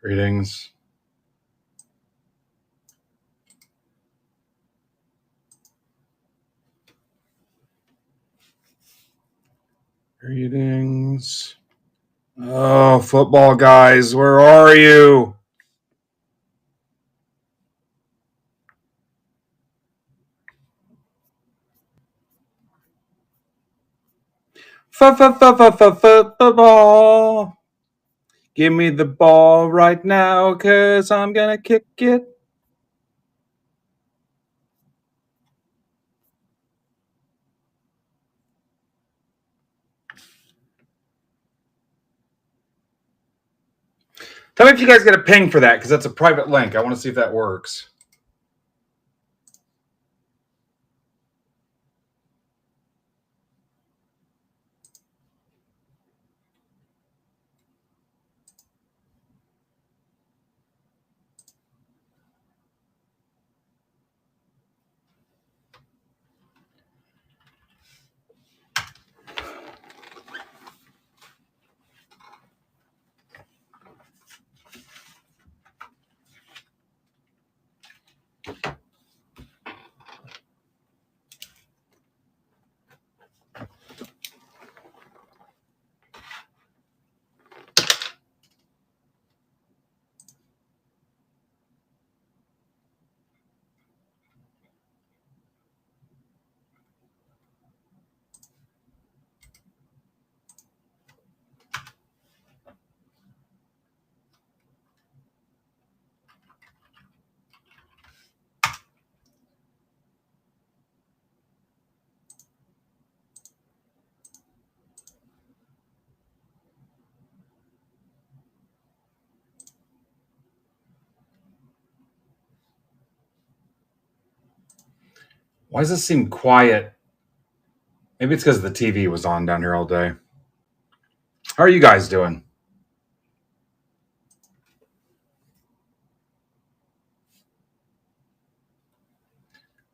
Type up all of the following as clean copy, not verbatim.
Greetings. Greetings. Oh, football guys, where are you? Football. Give me the ball right now, cause I'm gonna kick it. Tell me if you guys get a ping for that, because that's a private link. I want to see if that works. Why does this seem quiet? Maybe it's because the TV was on down here all day. How are you guys doing?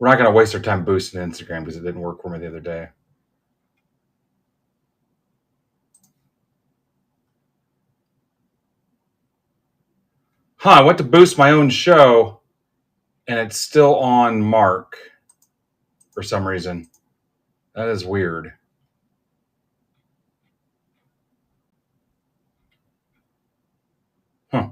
We're not going to waste our time boosting Instagram because it didn't work for me the other day. I went to boost my own show, and it's still on Mark for some reason. That is weird. Huh.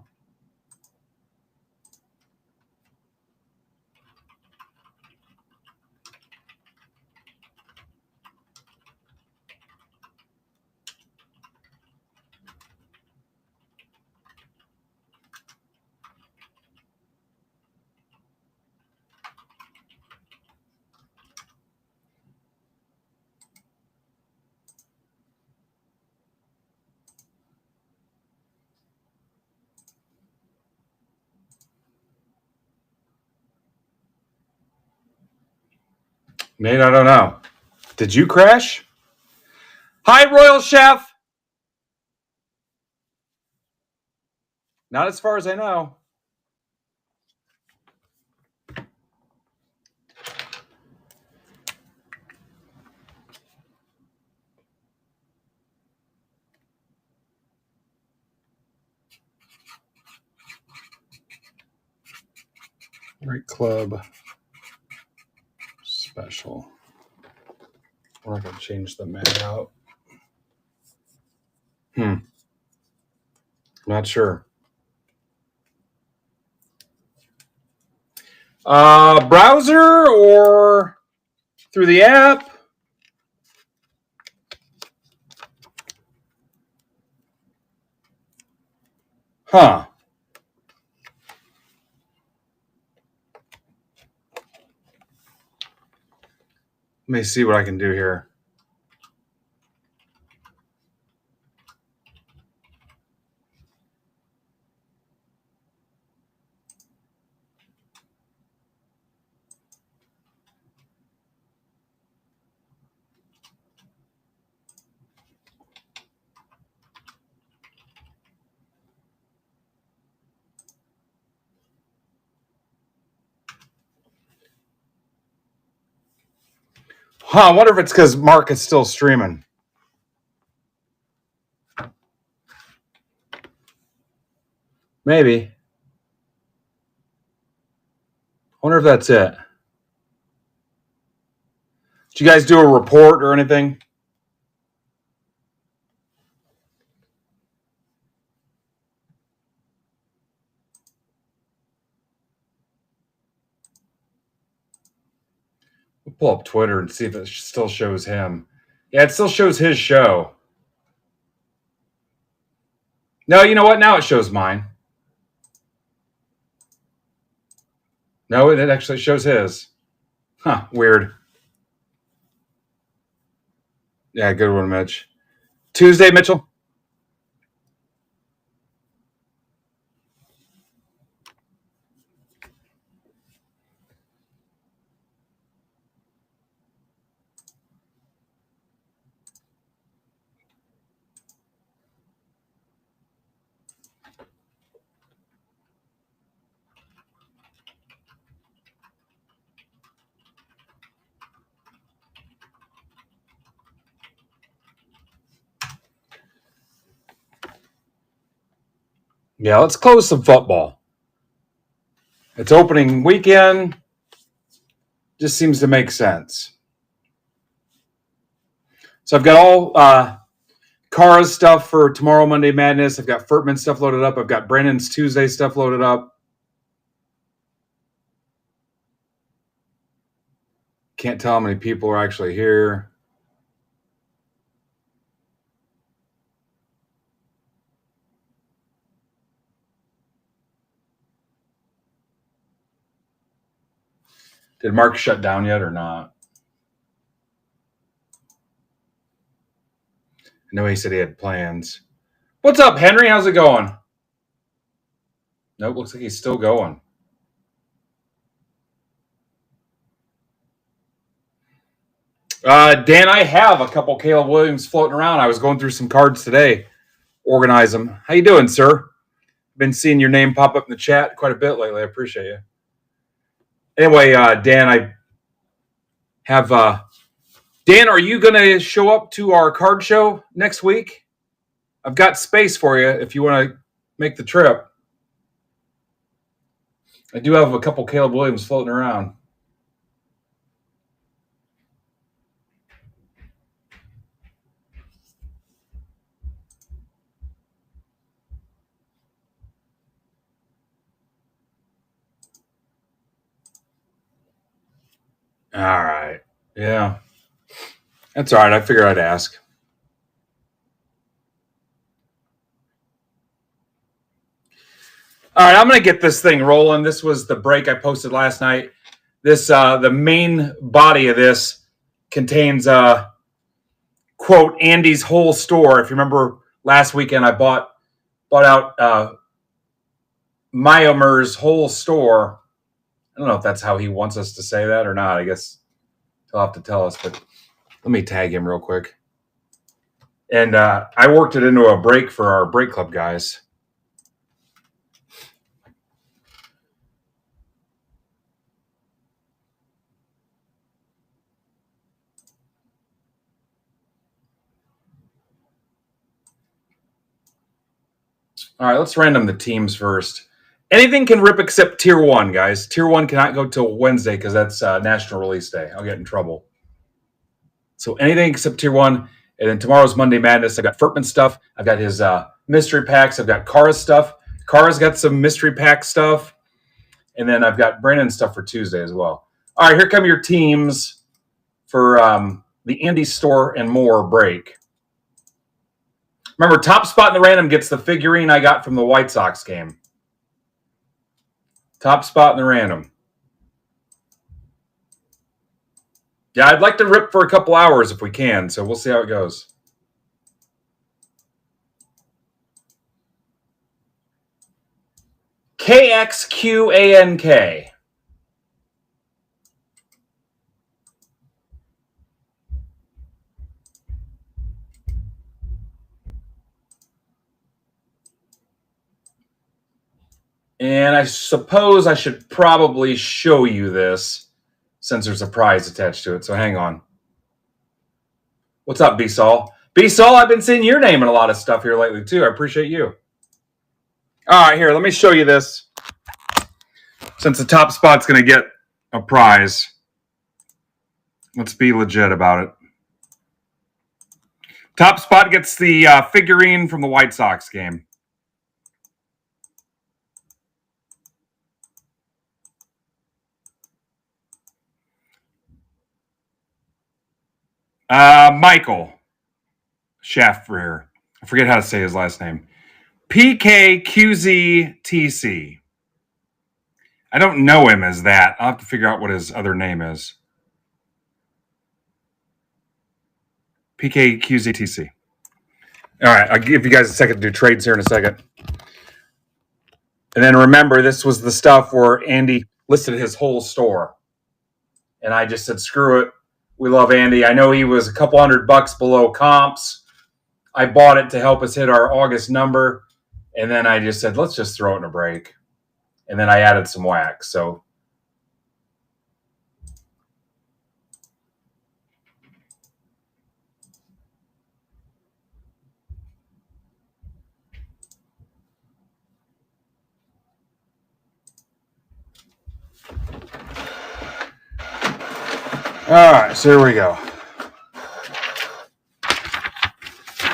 Nate, I don't know. Did you crash? Hi, Royal Chef. Not as far as I know. Right Club special. We're not going to change the mat out. Not sure. Browser or through the app? Huh. Let me see what I can do here. I wonder if it's because Mark is still streaming. Maybe. I wonder if that's it. Did you guys do a report or anything? We'll pull up Twitter and see if it still shows him. Yeah, it still shows his show. No, you know what? Now it shows mine. No, it actually shows his. Huh, weird. Yeah, good one, Mitch. Tuesday, Mitchell? Yeah, let's close some football. It's opening weekend. Just seems to make sense. So I've got all Kara's stuff for tomorrow, Monday Madness. I've got Furtman's stuff loaded up. I've got Brennan's Tuesday stuff loaded up. Can't tell how many people are actually here. Did Mark shut down yet or not? I know he said he had plans. What's up, Henry? How's it going? Nope, looks like he's still going. Dan, I have a couple Caleb Williams floating around. I was going through some cards today, organize them. How you doing, sir? Been seeing your name pop up in the chat quite a bit lately. I appreciate you. Anyway, Dan, I have Dan, are you going to show up to our card show next week? I've got space for you if you want to make the trip. I do have a couple Caleb Williams floating around. All right. Yeah. That's all right. I figured I'd ask. All right, I'm going to get this thing rolling. This was the break I posted last night. This the main body of this contains quote Andy's whole store. If you remember last weekend, I bought out Myomer's whole store. I don't know if that's how he wants us to say that or not. I guess he'll have to tell us. But let me tag him real quick. And I worked it into a break for our break club guys. All right, let's random the teams first. Anything can rip except Tier 1, guys. Tier 1 cannot go till Wednesday because that's National Release Day. I'll get in trouble. So anything except Tier 1. And then tomorrow's Monday Madness. I've got Furtman's stuff. I've got his mystery packs. I've got Kara's stuff. Kara's got some mystery pack stuff. And then I've got Brandon's stuff for Tuesday as well. All right, here come your teams for the Andy Store and More break. Remember, top spot in the random gets the figurine I got from the White Sox game. Top spot in the random. Yeah, I'd like to rip for a couple hours if we can, so we'll see how it goes. KXQANK. And I suppose I should probably show you this since there's a prize attached to it. So hang on. What's up, B-Sol? B-Sol, I've been seeing your name in a lot of stuff here lately, too. I appreciate you. All right, here, let me show you this. Since the top spot's going to get a prize, let's be legit about it. Top spot gets the figurine from the White Sox game. Michael Schaffner. I forget how to say his last name. PKQZTC. I don't know him as that. I'll have to figure out what his other name is. PKQZTC. All right, I'll give you guys a second to do trades here in a second. And then remember, this was the stuff where Andy listed his whole store. And I just said, screw it. We love Andy. I know he was a couple $100 below comps. I bought it to help us hit our August number. And then I just said, let's just throw it in a break. And then I added some wax. So all right, so here we go.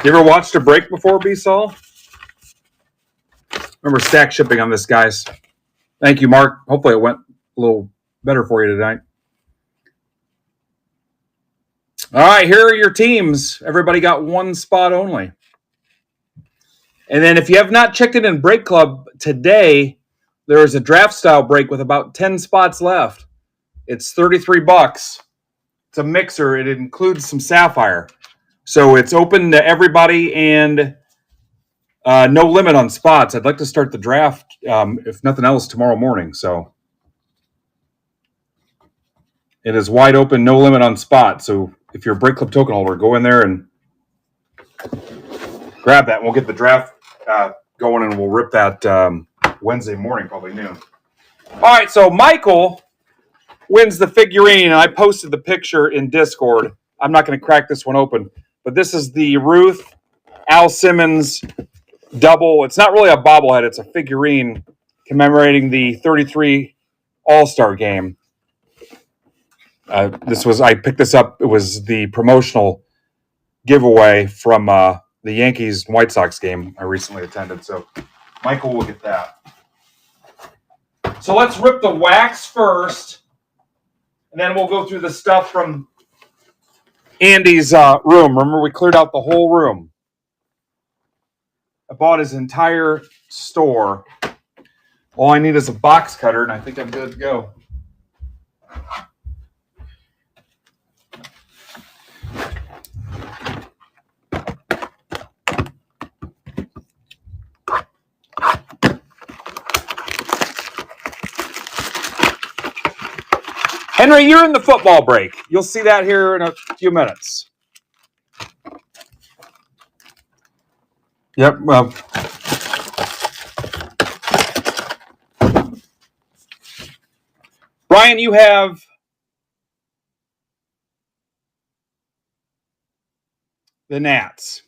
You ever watched a break before, B-Sol? Remember stack shipping on this, guys. Thank you, Mark. Hopefully it went a little better for you tonight. All right, here are your teams. Everybody got one spot only. And then if you have not checked it in Break Club today, there is a draft style break with about 10 spots left. It's $33. It's a mixer. It includes some Sapphire. So it's open to everybody and no limit on spots. I'd like to start the draft, if nothing else, tomorrow morning. So it is wide open, no limit on spots. So if you're a Break Club token holder, go in there and grab that. We'll get the draft going and we'll rip that Wednesday morning, probably noon. All right, so Michael wins the figurine, and I posted the picture in Discord. I'm not going to crack this one open, but this is the Ruth Al Simmons double. It's not really a bobblehead. It's a figurine commemorating the 33 All-Star game. I picked this up. It was the promotional giveaway from the Yankees and White Sox game I recently attended. So Michael will get that. So let's rip the wax first, and then we'll go through the stuff from Andy's room. Remember, we cleared out the whole room. I bought his entire store. All I need is a box cutter, and I think I'm good to go. Henry, you're in the football break. You'll see that here in a few minutes. Yep. Brian, you have the Nats.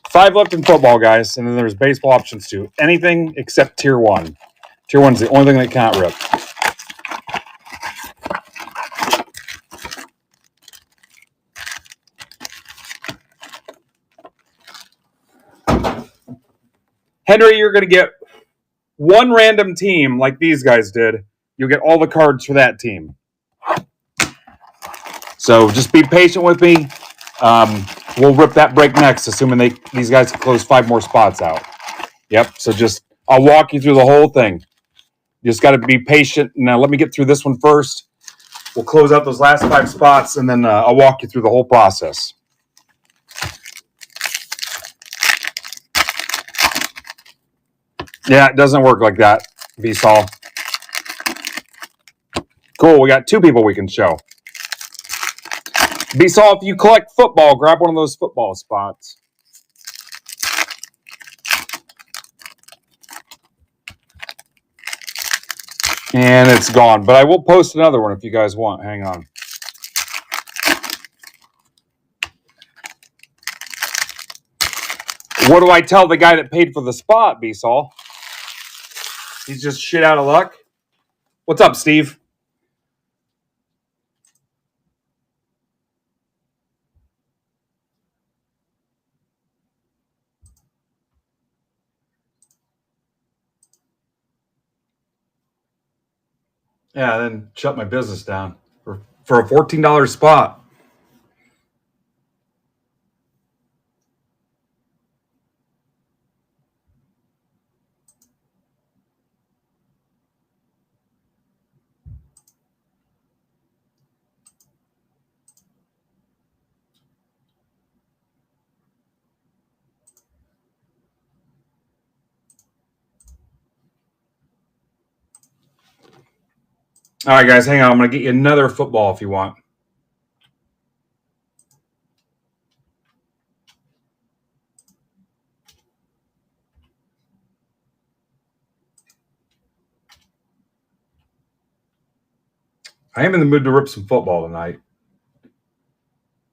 Five left in football, guys, and then there's baseball options too. Anything except Tier 1. Tier 1's the only thing that can't rip. Henry, you're going to get one random team like these guys did. You'll get all the cards for that team. So just be patient with me. We'll rip that break next, assuming these guys can close 5 more spots out. Yep. So I'll walk you through the whole thing. You just got to be patient. Now let me get through this one first. We'll close out those last 5 spots, and then I'll walk you through the whole process. Yeah, it doesn't work like that, V-Sol. Cool. We got 2 people we can show. B-Sol, if you collect football, grab one of those football spots. And it's gone. But I will post another one if you guys want. Hang on. What do I tell the guy that paid for the spot, B-Sol? He's just shit out of luck? What's up, Steve? Yeah, then shut my business down for a $14 spot. All right, guys, hang on. I'm going to get you another football if you want. I am in the mood to rip some football tonight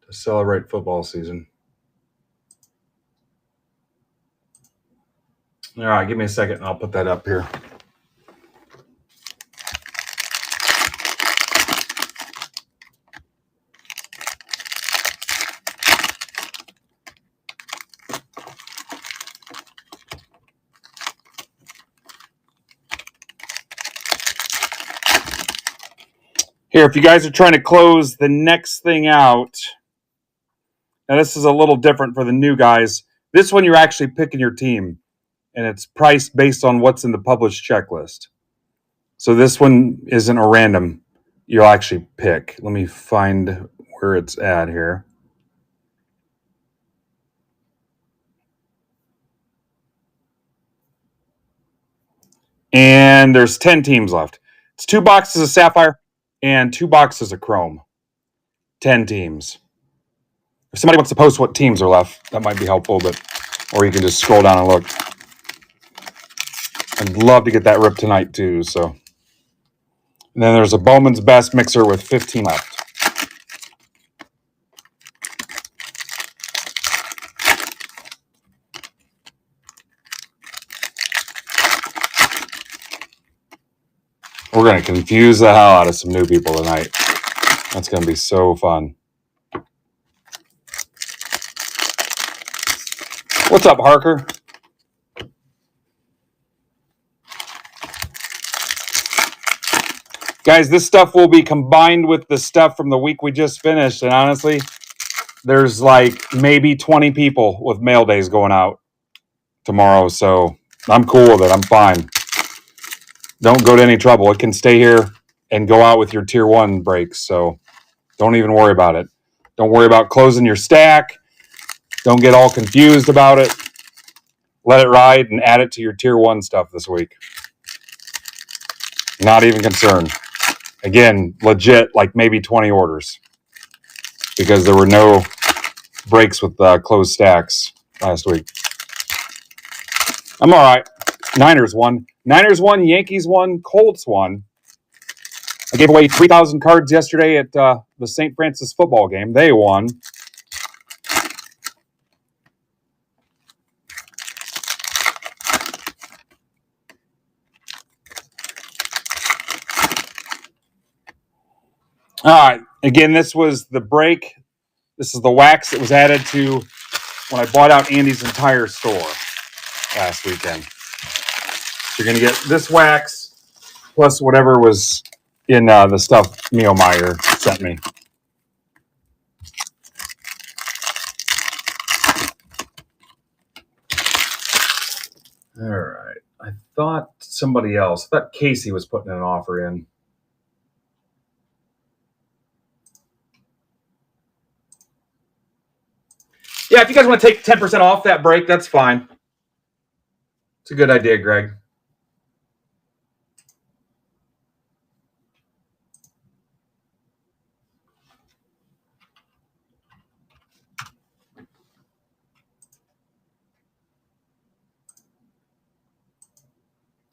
to celebrate football season. All right, give me a second and I'll put that up here. Here, if you guys are trying to close the next thing out, now this is a little different for the new guys. This one, you're actually picking your team, and it's priced based on what's in the published checklist. So this one isn't a random. You'll actually pick. Let me find where it's at here. And there's 10 teams left. It's 2 boxes of Sapphire and 2 boxes of Chrome. 10 teams. If somebody wants to post what teams are left, that might be helpful, or you can just scroll down and look. I'd love to get that ripped tonight too. So, and then there's a Bowman's Best mixer with 15 left. We're going to confuse the hell out of some new people tonight. That's going to be so fun. What's up, Harker? Guys, this stuff will be combined with the stuff from the week we just finished. And honestly, there's like maybe 20 people with mail days going out tomorrow. So I'm cool with it. I'm fine. Don't go to any trouble. It can stay here and go out with your tier 1 breaks. So don't even worry about it. Don't worry about closing your stack. Don't get all confused about it. Let it ride and add it to your tier 1 stuff this week. Not even concerned. Again, legit, like maybe 20 orders because there were no breaks with closed stacks last week. I'm all right. Niners won. Yankees won. Colts won. I gave away 3,000 cards yesterday at the St. Francis football game. They won. All right. Again, this was the break. This is the wax that was added to when I bought out Andy's entire store last weekend. So you're going to get this wax plus whatever was in the stuff Mio Meyer sent me. All right. I thought somebody else. I thought Casey was putting an offer in. Yeah, if you guys want to take 10% off that break, that's fine. It's a good idea, Greg.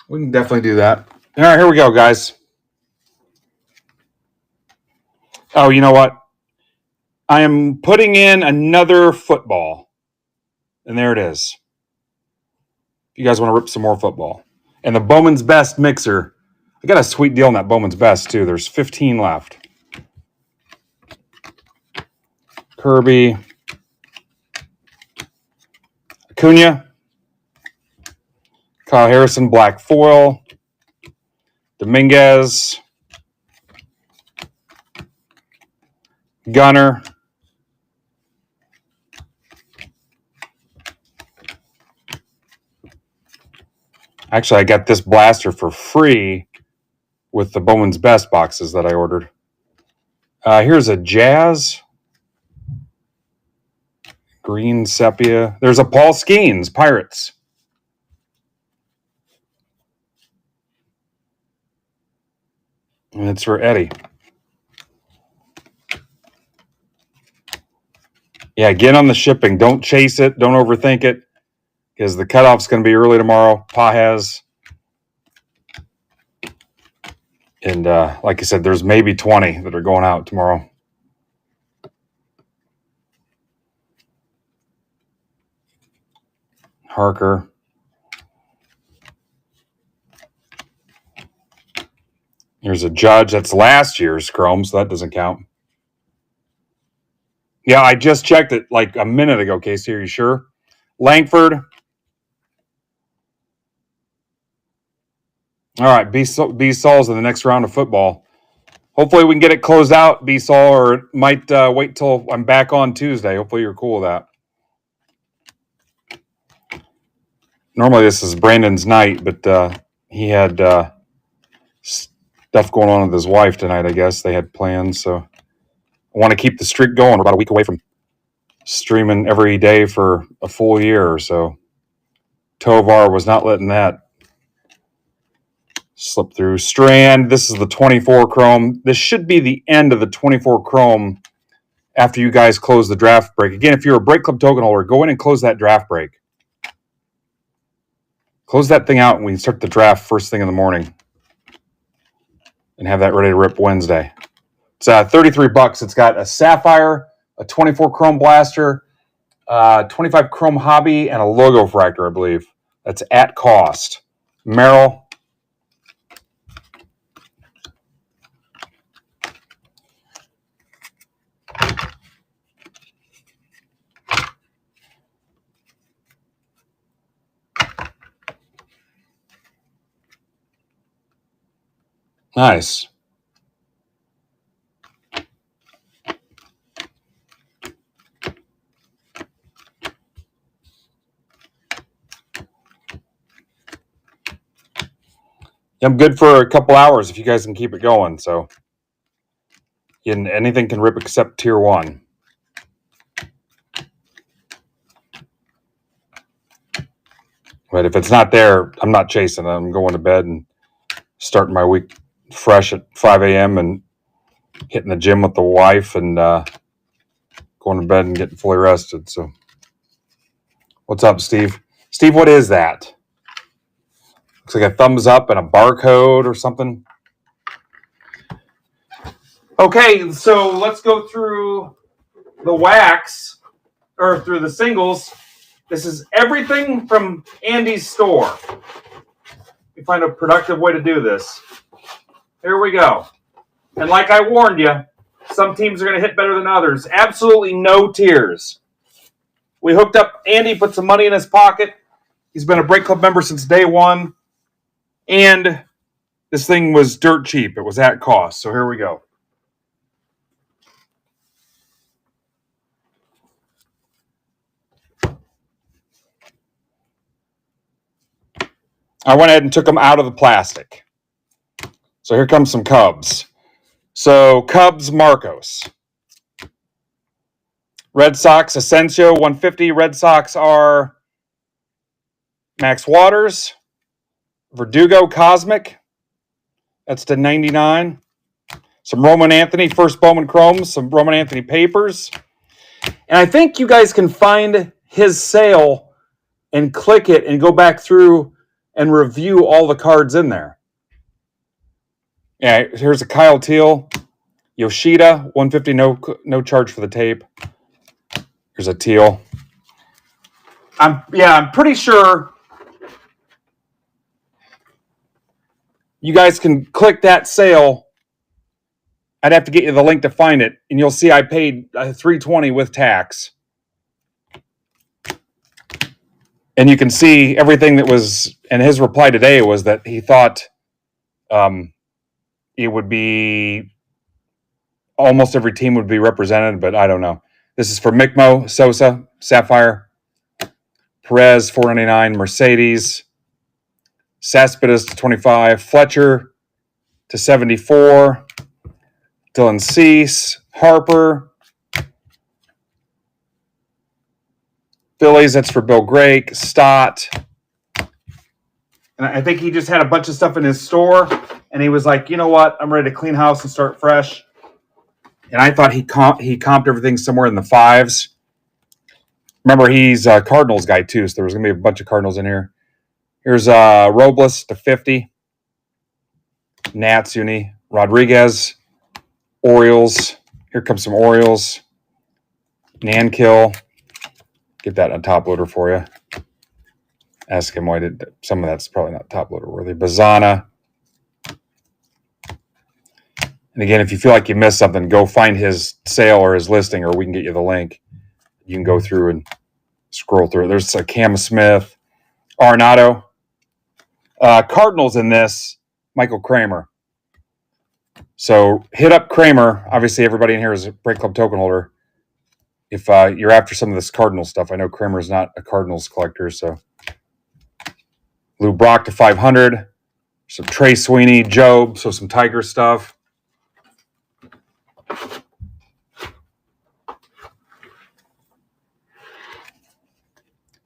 We can definitely do that. All right, here we go, guys. Oh, you know what? I am putting in another football. And there it is. If you guys want to rip some more football. And the Bowman's Best mixer. I got a sweet deal on that Bowman's Best, too. There's 15 left. Kirby. Acuna. Kyle Harrison, black foil. Dominguez. Gunner. Actually, I got this blaster for free with the Bowman's Best boxes that I ordered. Here's a Jazz. Green sepia. There's a Paul Skeens, Pirates. And it's for Eddie. Yeah, get on the shipping. Don't chase it. Don't overthink it. Because the cutoff's going to be early tomorrow. Pajes. And like I said, there's maybe 20 that are going out tomorrow. Harker. Here's a Judge. That's last year's Chrome, so that doesn't count. Yeah, I just checked it like a minute ago, Casey. Are you sure? Langford. All right, B-Saul's in the next round of football. Hopefully we can get it closed out, B-Saul, or it might wait till I'm back on Tuesday. Hopefully you're cool with that. Normally this is Brandon's night, but he had stuff going on with his wife tonight, I guess. They had plans, so I want to keep the streak going. We're about a week away from streaming every day for a full year or so. Tovar was not letting that slip through. Strand, this is the 24 Chrome. This should be the end of the 24 Chrome after you guys close the draft break. Again, if you're a Break Club token holder, go in and close that draft break. Close that thing out and we can start the draft first thing in the morning and have that ready to rip Wednesday. It's $33. It's got a Sapphire, a 24 Chrome Blaster, 25 Chrome Hobby, and a Logo Fractor, I believe. That's at cost. Merrill. Nice. I'm good for a couple hours if you guys can keep it going. So anything can rip except tier 1. But if it's not there, I'm not chasing it. I'm going to bed and starting my week fresh at 5 a.m. and hitting the gym with the wife and going to bed and getting fully rested. So what's up, Steve? Steve, what is that? Looks like a thumbs up and a barcode or something. Okay, so let's go through the wax, or through the singles. This is everything from Andy's store. We find a productive way to do this. Here we go. And like I warned you, some teams are going to hit better than others. Absolutely no tiers. We hooked up. Andy put some money in his pocket. He's been a Break Club member since day one. And this thing was dirt cheap. It was at cost. So here we go. I went ahead and took them out of the plastic. So here comes some Cubs. So Cubs, Marcos. Red Sox, Asensio, 150. Red Sox are Max Waters. Verdugo, Cosmic. That's to 99. Some Roman Anthony, first Bowman Chromes. Some Roman Anthony papers. And I think you guys can find his sale and click it and go back through and review all the cards in there. Yeah, here's a Kyle Teal. Yoshida, 150, no charge for the tape. Here's a Teal. I'm pretty sure you guys can click that sale. I'd have to get you the link to find it, and you'll see I paid $320 with tax. And you can see everything that was, and his reply today was that he thought it would be almost every team would be represented, but I don't know. This is for Mikmo, Sosa, Sapphire, Perez, 499, Mercedes, Cespedes to 25, Fletcher to 74, Dylan Cease, Harper, Phillies, that's for Bill Grake, Stott. And I think he just had a bunch of stuff in his store, and he was like, you know what, I'm ready to clean house and start fresh. And I thought he comped everything somewhere in the fives. Remember, he's a Cardinals guy, too, so there was going to be a bunch of Cardinals in here. Here's Robles to 50. Nats, Uni. Rodriguez. Orioles. Here comes some Orioles. Nankill. Get that on top loader for you. Ask him why did some of that's probably not top loader worthy. Bazana. And again, if you feel like you missed something, go find his sale or his listing, or we can get you the link. You can go through and scroll through it. There's a Cam Smith, Arenado. Cardinals in this, Michael Kramer. So hit up Kramer. Obviously, everybody in here is a Break Club token holder. If you're after some of this Cardinals stuff, I know Kramer's not a Cardinals collector. So Lou Brock to 500. Some Trey Sweeney, Job. So some Tiger stuff.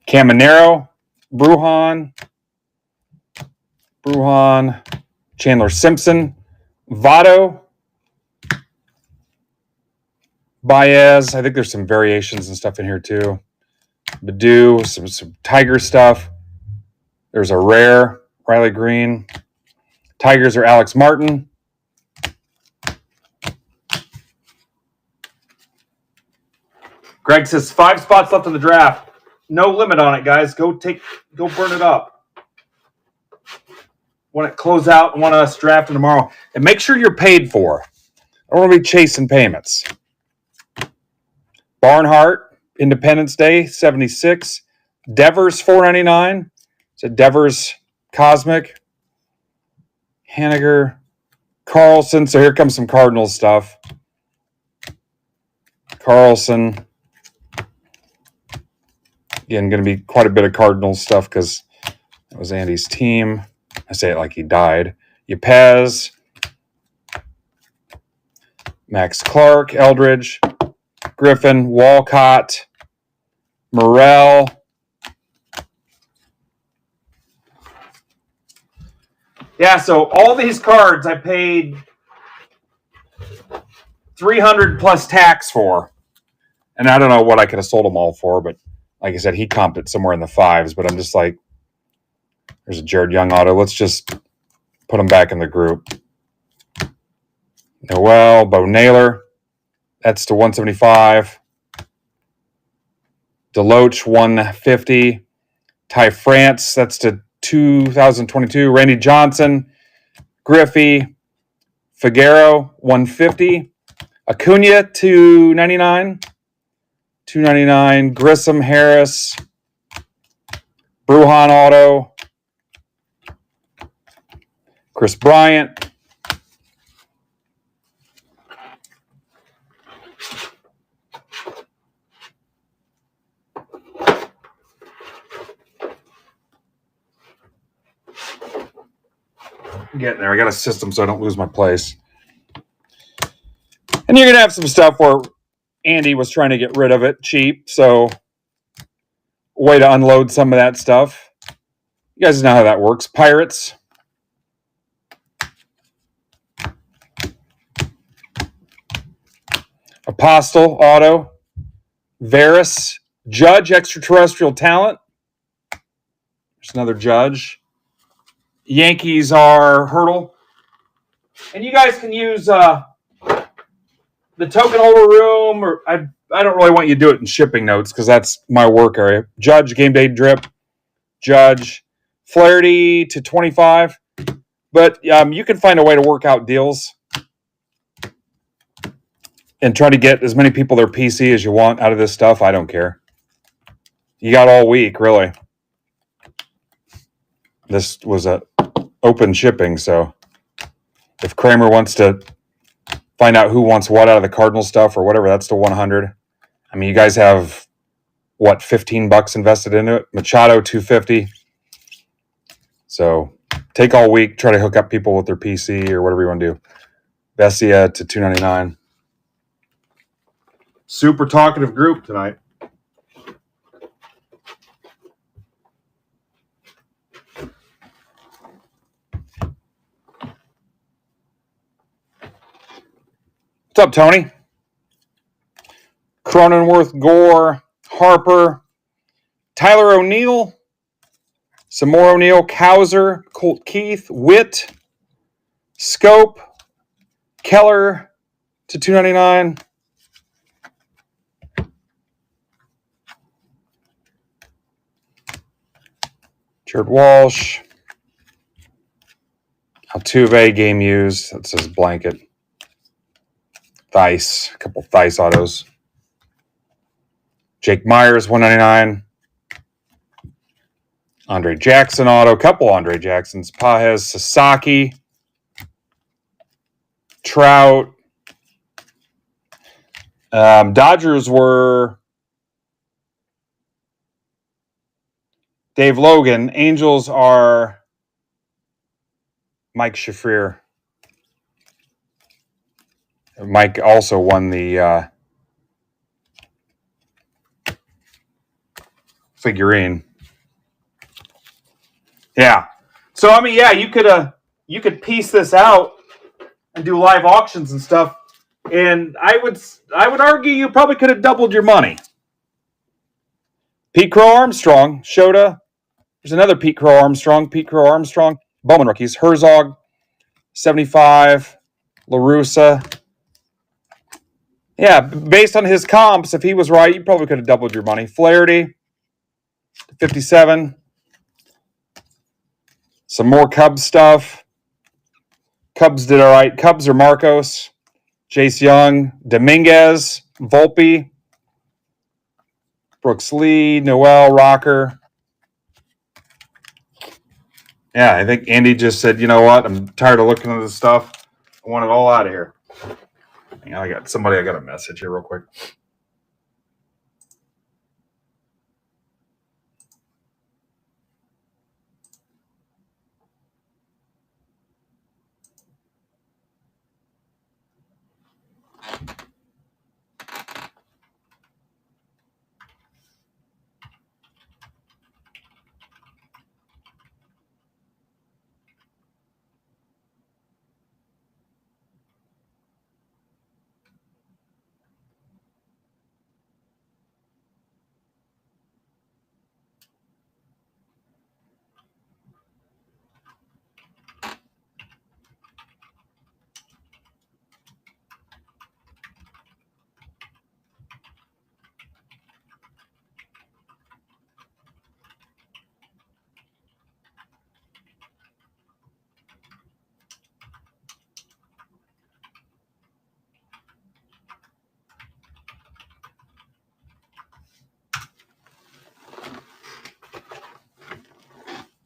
Caminero, Bruhan, Chandler Simpson, Votto, Baez. I think there's some variations and stuff in here too. Badu, some Tiger stuff. There's a rare, Riley Green. Tigers are Alex Martin. Greg says 5 spots left in the draft. No limit on it, guys. Go burn it up. Want it close out and want us drafting tomorrow. And make sure you're paid for. I don't want to be chasing payments. Barnhart, Independence Day, 76. Devers, 499. It's a Devers Cosmic. Haniger, Carlson. So here comes some Cardinals stuff. Carlson. Again, going to be quite a bit of Cardinals stuff because that was Andy's team. I say it like he died. Yepez, Max Clark, Eldridge, Griffin, Walcott, Morrell. Yeah, so all these cards I paid $300 plus tax for. And I don't know what I could have sold them all for, but like I said, he comped it somewhere in the fives, but I'm just like, there's a Jared Young auto. Let's just put him back in the group. Noel, Bo Naylor. That's to 175. Deloach, 150. Ty France, that's to 2022. Randy Johnson. Griffey. Figueroa, 150. Acuna, 299. 299. Grissom, Harris. Bruhan auto. Chris Bryant. I'm getting there. I got a system so I don't lose my place. And you're going to have some stuff where Andy was trying to get rid of it cheap. So, way to unload some of that stuff. You guys know how that works. Pirates. Apostle, auto. Varus. Judge, extraterrestrial talent. There's another Judge. Yankees are Hurdle. And you guys can use the token holder room, or I don't really want you to do it in shipping notes because that's my work area. Judge, game day drip, Judge, Flaherty to 25. But you can find a way to work out deals and try to get as many people their PC as you want out of this stuff. I don't care. You got all week, really. This was a open shipping, so if Kramer wants to find out who wants what out of the Cardinal stuff or whatever, that's the 100. I mean, you guys have what, $15 invested into it? Machado, 250. So take all week, try to hook up people with their PC or whatever you want to do. Vesia to 299. Super talkative group tonight. What's up, Tony? Cronenworth, Gore, Harper, Tyler O'Neill, some more O'Neill, Cowser, Colt Keith, Witt, Scope, Keller to 299. Jared Walsh. Altuve, game used. That says blanket. Thice, a couple Thice autos. Jake Myers, 199. Andre Jackson auto, couple Andre Jacksons. Pajes, Sasaki, Trout. Dodgers were Dave Logan. Angels are Mike Shafrir. Mike also won the figurine. Yeah. So I mean, yeah, you could piece this out and do live auctions and stuff, and I would argue you probably could have doubled your money. Pete Crow Armstrong, Shota. There's another Pete Crow Armstrong. Bowman rookies. Herzog, 75. LaRussa. Yeah, based on his comps, if he was right, you probably could have doubled your money. Flaherty, 57. Some more Cubs stuff. Cubs did all right. Cubs are Marcos, Jace Young, Dominguez, Volpe, Brooks Lee, Noel, Rocker. Yeah, I think Andy just said, you know what? I'm tired of looking at this stuff. I want it all out of here. Hang on, I got a message here real quick.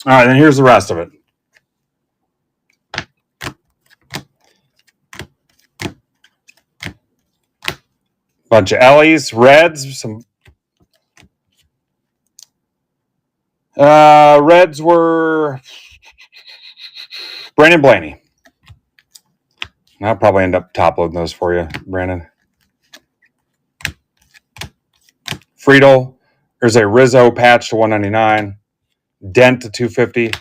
All right, then here's the rest of it. Bunch of Ellie's, Reds, some Reds were Brandon Blaney. I'll probably end up top loading those for you, Brandon. Friedel, there's a Rizzo patch to 199. Dent to 250.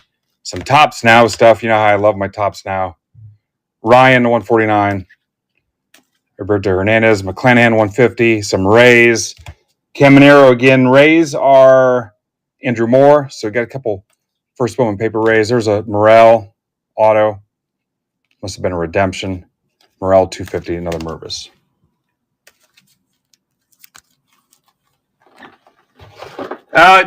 Some Tops Now stuff. You know how I love my Tops Now. Ryan to 149. Roberto Hernandez, McClanahan 150. Some Rays. Caminero again. Rays are Andrew Moore. So we got a couple first Bowman paper Rays. There's a Morel auto. Must have been a redemption. Morel 250, another Mervis.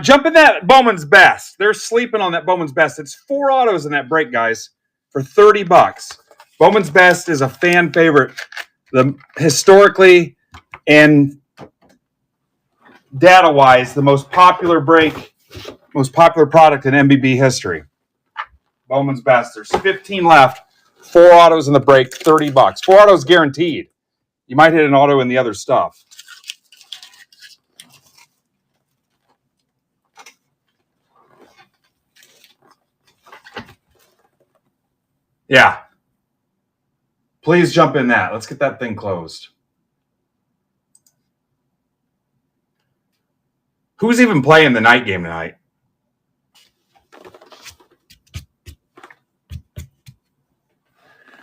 Jump in that Bowman's Best. They're sleeping on that Bowman's Best. It's 4 autos in that break, guys, for $30. Bowman's Best is a fan favorite. Historically and data-wise, the most popular break, most popular product in MBB history. Bowman's Best. There's 15 left. 4 autos in the break, $30. 4 autos guaranteed. You might hit an auto in the other stuff. Yeah. Please jump in that. Let's get that thing closed. Who's even playing the night game tonight?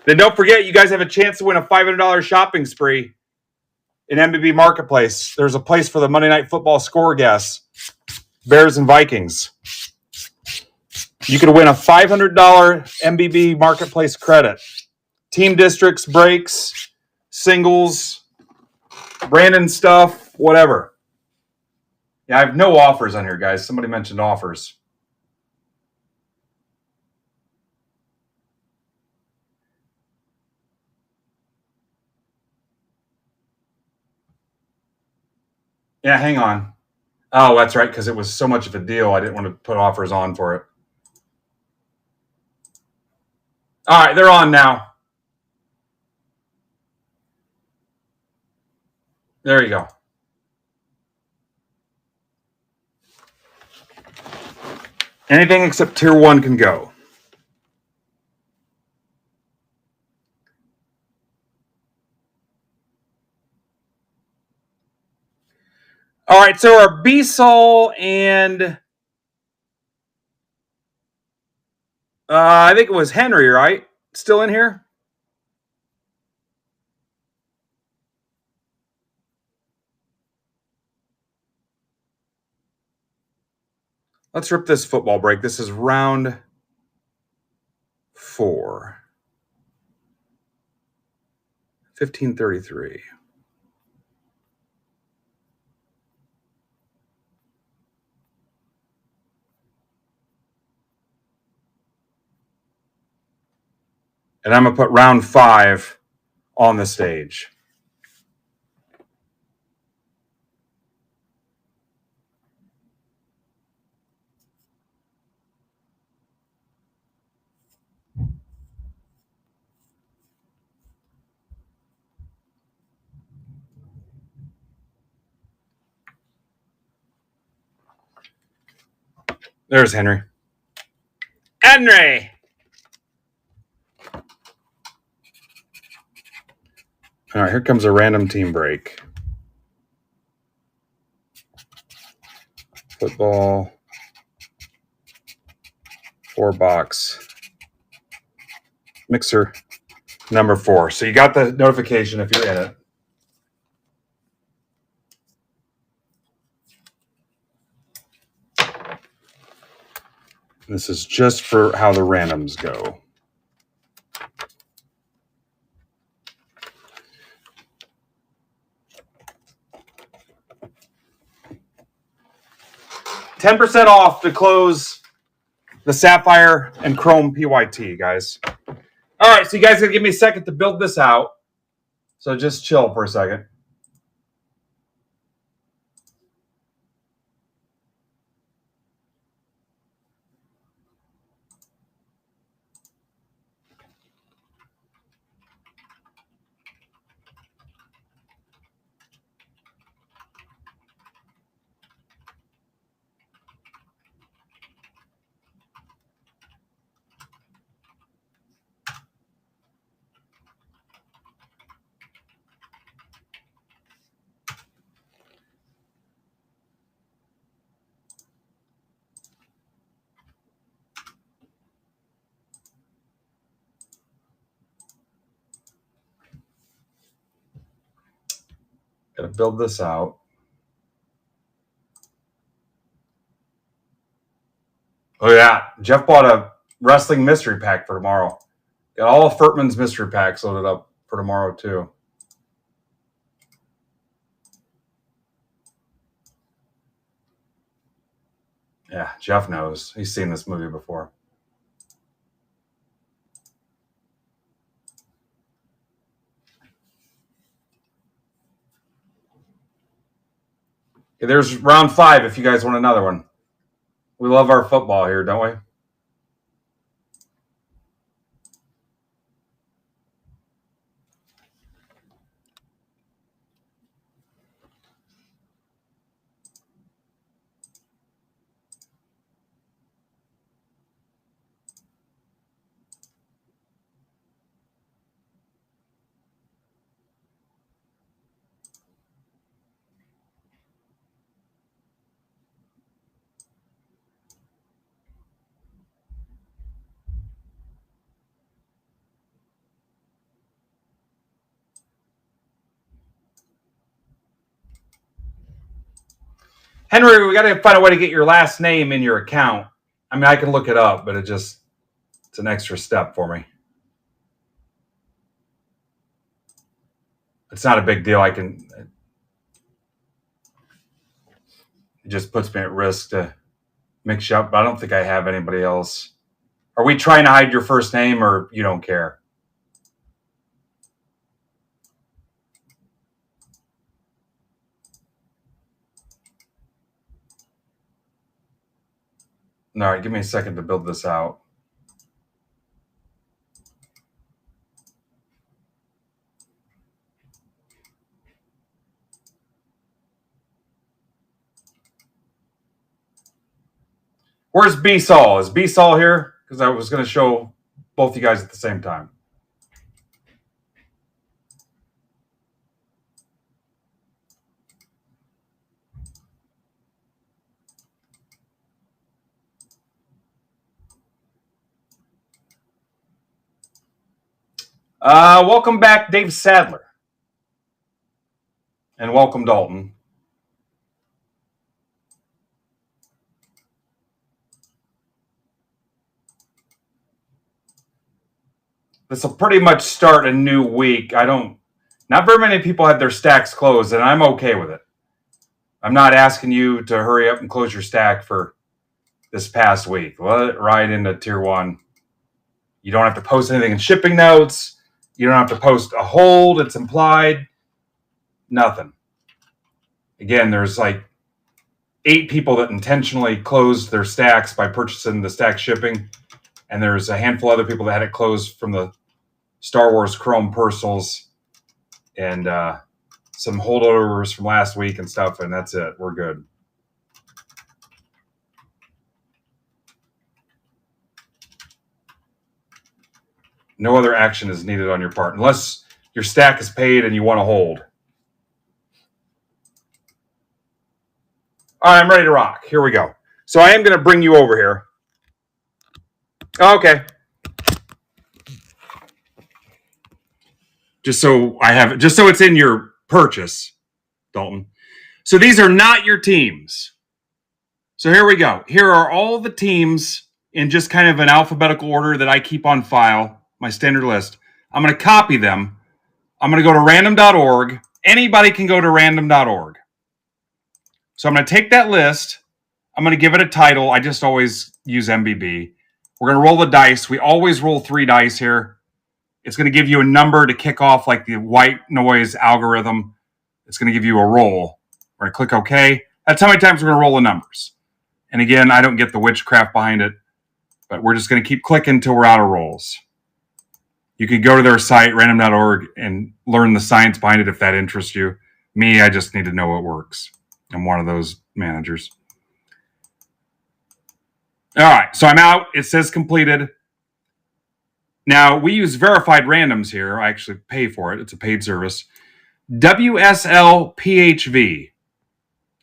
Then don't forget, you guys have a chance to win a $500 shopping spree in MBB Marketplace. There's a place for the Monday Night Football score guess. Bears and Vikings. You could win a $500 MBB Marketplace credit. Team districts, breaks, singles, Brandon stuff, whatever. Yeah, I have no offers on here, guys. Somebody mentioned offers. Yeah, hang on. Oh, that's right, because it was so much of a deal. I didn't want to put offers on for it. All right, they're on now. There you go. Anything except tier 1 can go. All right, so our B-Sol and I think it was Henry, right? Still in here? Let's rip this football break. This is round 4. 1533. And I'm going to put round 5 on the stage. There's Henry. Henry! All right, here comes a random team break. Football. 4-box. Mixer number 4. So you got the notification if you're in it. This is just for how the randoms go. $10 off to close the Sapphire and Chrome PYT, guys. All right, so you guys got to give me a second to build this out. So just chill for a second. Got to build this out. Oh, yeah. Jeff bought a wrestling mystery pack for tomorrow. Got all of Furtman's mystery packs loaded up for tomorrow, too. Yeah, Jeff knows. He's seen this movie before. Okay, there's round 5 if you guys want another one. We love our football here, don't we? Henry, we got to find a way to get your last name in your account. I mean, I can look it up, but it's an extra step for me. It's not a big deal. It just puts me at risk to mix you up, but I don't think I have anybody else. Are we trying to hide your first name, or you don't care? All right, give me a second to build this out. Where's B Saul? Is B Saul here? Because I was going to show both you guys at the same time. Welcome back, Dave Sadler. And welcome, Dalton. This will pretty much start a new week. Not very many people had their stacks closed, and I'm okay with it. I'm not asking you to hurry up and close your stack for this past week. Let it ride into tier 1. You don't have to post anything in shipping notes. You don't have to post a hold. It's implied. Nothing. Again, there's like 8 people that intentionally closed their stacks by purchasing the stack shipping. And there's a handful of other people that had it closed from the Star Wars Chrome Personals and some holdovers from last week and stuff. And that's it. We're good. No other action is needed on your part unless your stack is paid and you want to hold. All right, I'm ready to rock. Here we go. So I am going to bring you over here. Okay. Just so it's in your purchase, Dalton. So these are not your teams. So here we go. Here are all the teams in just kind of an alphabetical order that I keep on file, my standard list. I'm going to copy them. I'm going to go to random.org. Anybody can go to random.org. So I'm going to take that list. I'm going to give it a title. I just always use MBB. We're going to roll the dice. We always roll 3 dice here. It's going to give you a number to kick off, like the white noise algorithm. It's going to give you a roll. We're going to click OK. That's how many times we're going to roll the numbers. And again, I don't get the witchcraft behind it, but we're just going to keep clicking until we're out of rolls. You can go to their site, random.org, and learn the science behind it if that interests you. Me, I just need to know it works. I'm one of those managers. All right, so I'm out. It says completed. Now, we use verified randoms here. I actually pay for it. It's a paid service. WSLPHV.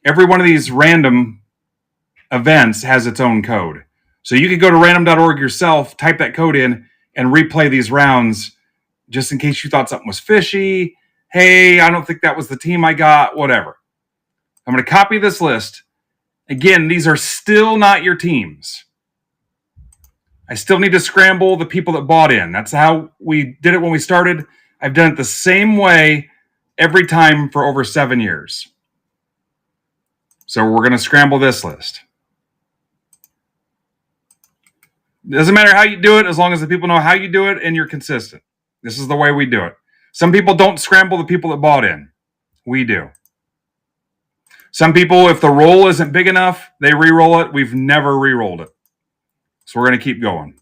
Every one of these random events has its own code. So you could go to random.org yourself, type that code in, and replay these rounds just in case you thought something was fishy. Hey, I don't think that was the team I got, whatever. I'm going to copy this list. Again, these are still not your teams. I still need to scramble the people that bought in. That's how we did it when we started. I've done it the same way every time for over 7 years. So we're going to scramble this list. It doesn't matter how you do it, as long as the people know how you do it and you're consistent. This is the way we do it. Some people don't scramble the people that bought in. We do. Some people, if the roll isn't big enough, they re-roll it. We've never re-rolled it. So we're going to keep going.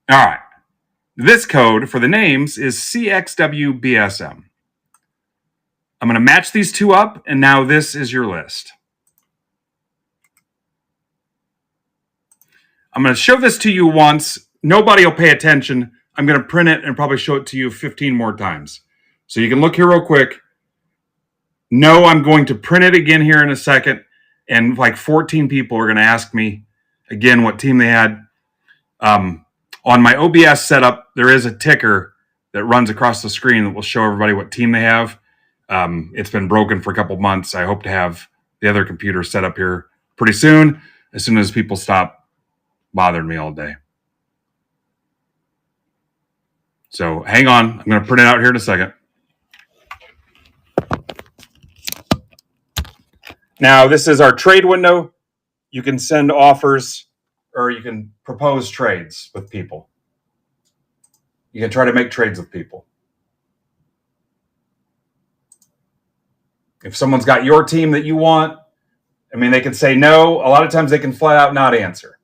All right. This code for the names is CXWBSM. I'm going to match these two up, and now this is your list. I'm going to show this to you once. Nobody will pay attention. I'm going to print it and probably show it to you 15 more times. So you can look here real quick. No, I'm going to print it again here in a second. And like 14 people are going to ask me again what team they had. On my OBS setup, there is a ticker that runs across the screen that will show everybody what team they have. It's been broken for a couple months. I hope to have the other computer set up here pretty soon as people stop bothering me all day. So hang on. I'm going to print it out here in a second. Now, this is our trade window. You can send offers or you can propose trades with people. You can try to make trades with people. If someone's got your team that you want, I mean, they can say no. A lot of times they can flat out not answer.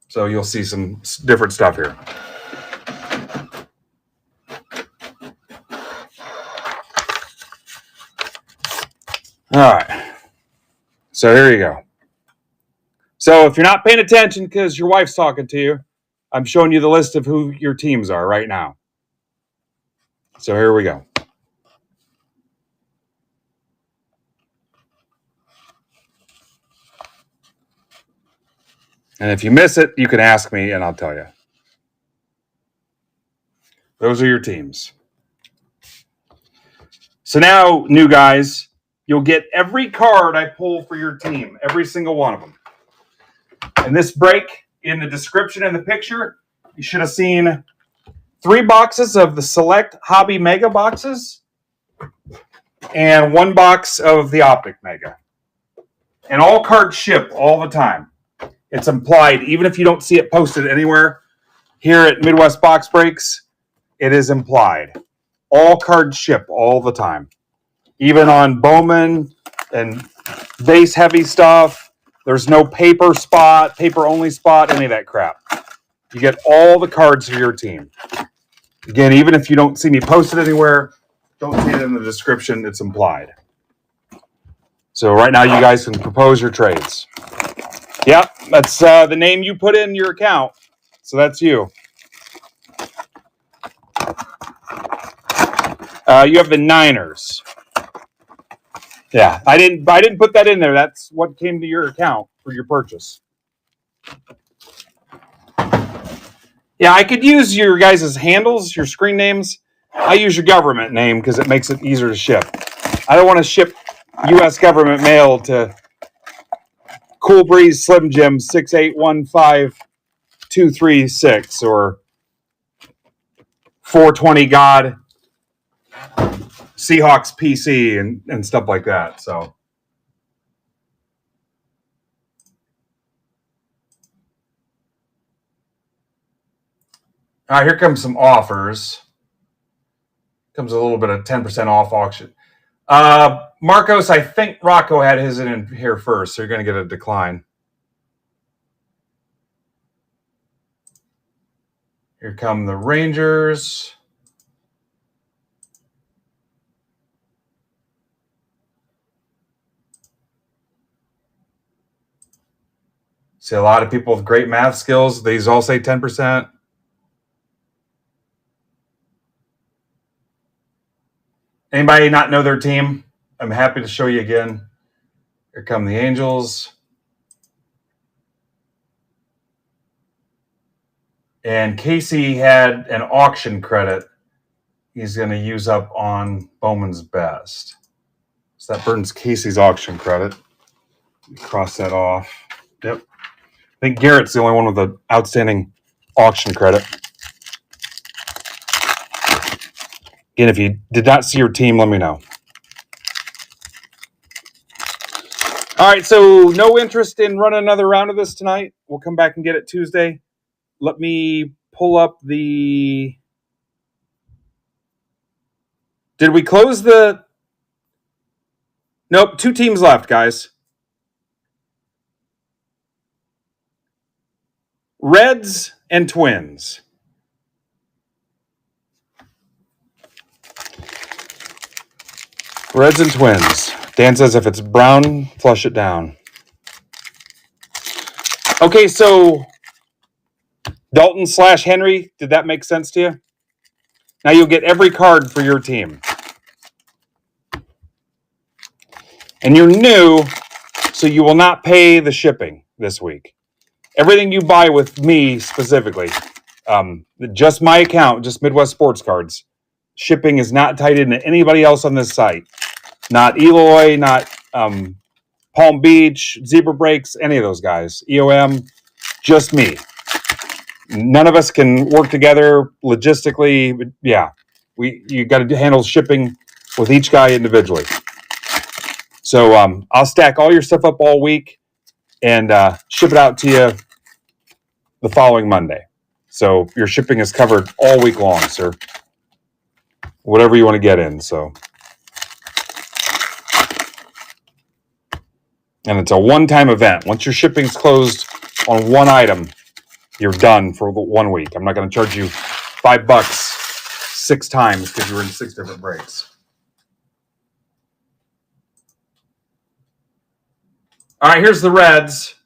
So you'll see some different stuff here. All right. So here you go. So if you're not paying attention because your wife's talking to you, I'm showing you the list of who your teams are right now. So here we go. And if you miss it, you can ask me and I'll tell you. Those are your teams. So now, new guys, you'll get every card I pull for your team, every single one of them. And this break, in the description and the picture, you should have seen 3 boxes of the Select Hobby Mega boxes and 1 box of the Optic Mega. And all cards ship all the time. It's implied, even if you don't see it posted anywhere here at Midwest Box Breaks, it is implied. All cards ship all the time. Even on Bowman and base heavy stuff, there's no paper spot, paper only spot, any of that crap. You get all the cards for your team. Again, even if you don't see me posted anywhere, don't see it in the description, it's implied. So right now you guys can propose your trades. Yep, that's the name you put in your account. So that's you. You have the Niners. Yeah, I didn't put that in there. That's what came to your account for your purchase. Yeah, I could use your guys' handles, your screen names. I use your government name because it makes it easier to ship. I don't want to ship U.S. government mail to Cool Breeze Slim Jim 6815236 or 420 God Seahawks PC and stuff like that. So all right, here comes some offers. Comes a little bit of 10% off auction. Marcos, I think Rocco had his in here first, so you're going to get a decline. Here come the Rangers. See a lot of people with great math skills. These all say 10%. Anybody not know their team? I'm happy to show you again. Here come the Angels. And Casey had an auction credit he's going to use up on Bowman's Best. So that burns Casey's auction credit. Cross that off. Yep. I think Garrett's the only one with an outstanding auction credit. Again, if you did not see your team, let me know. All right, so no interest in running another round of this tonight. We'll come back and get it Tuesday. Let me pull up the... Did we close the... Nope, 2 teams left, guys. Reds and Twins. Reds and Twins. Dan says if it's brown, flush it down. Okay, so Dalton / Henry, did that make sense to you? Now you'll get every card for your team. And you're new, so you will not pay the shipping this week. Everything you buy with me specifically, just my account, just Midwest Sports Cards, shipping is not tied into anybody else on this site. Not Eloy, not Palm Beach, Zebra Breaks, any of those guys. EOM, just me. None of us can work together logistically. Yeah, you got to handle shipping with each guy individually. So I'll stack all your stuff up all week and ship it out to you the following Monday. So your shipping is covered all week long, sir. Whatever you want to get in. So, and it's a one-time event. Once your shipping's closed on one item, you're done for 1 week. I'm not going to charge you $5 6 times because you were in 6 different breaks. All right, here's the Reds.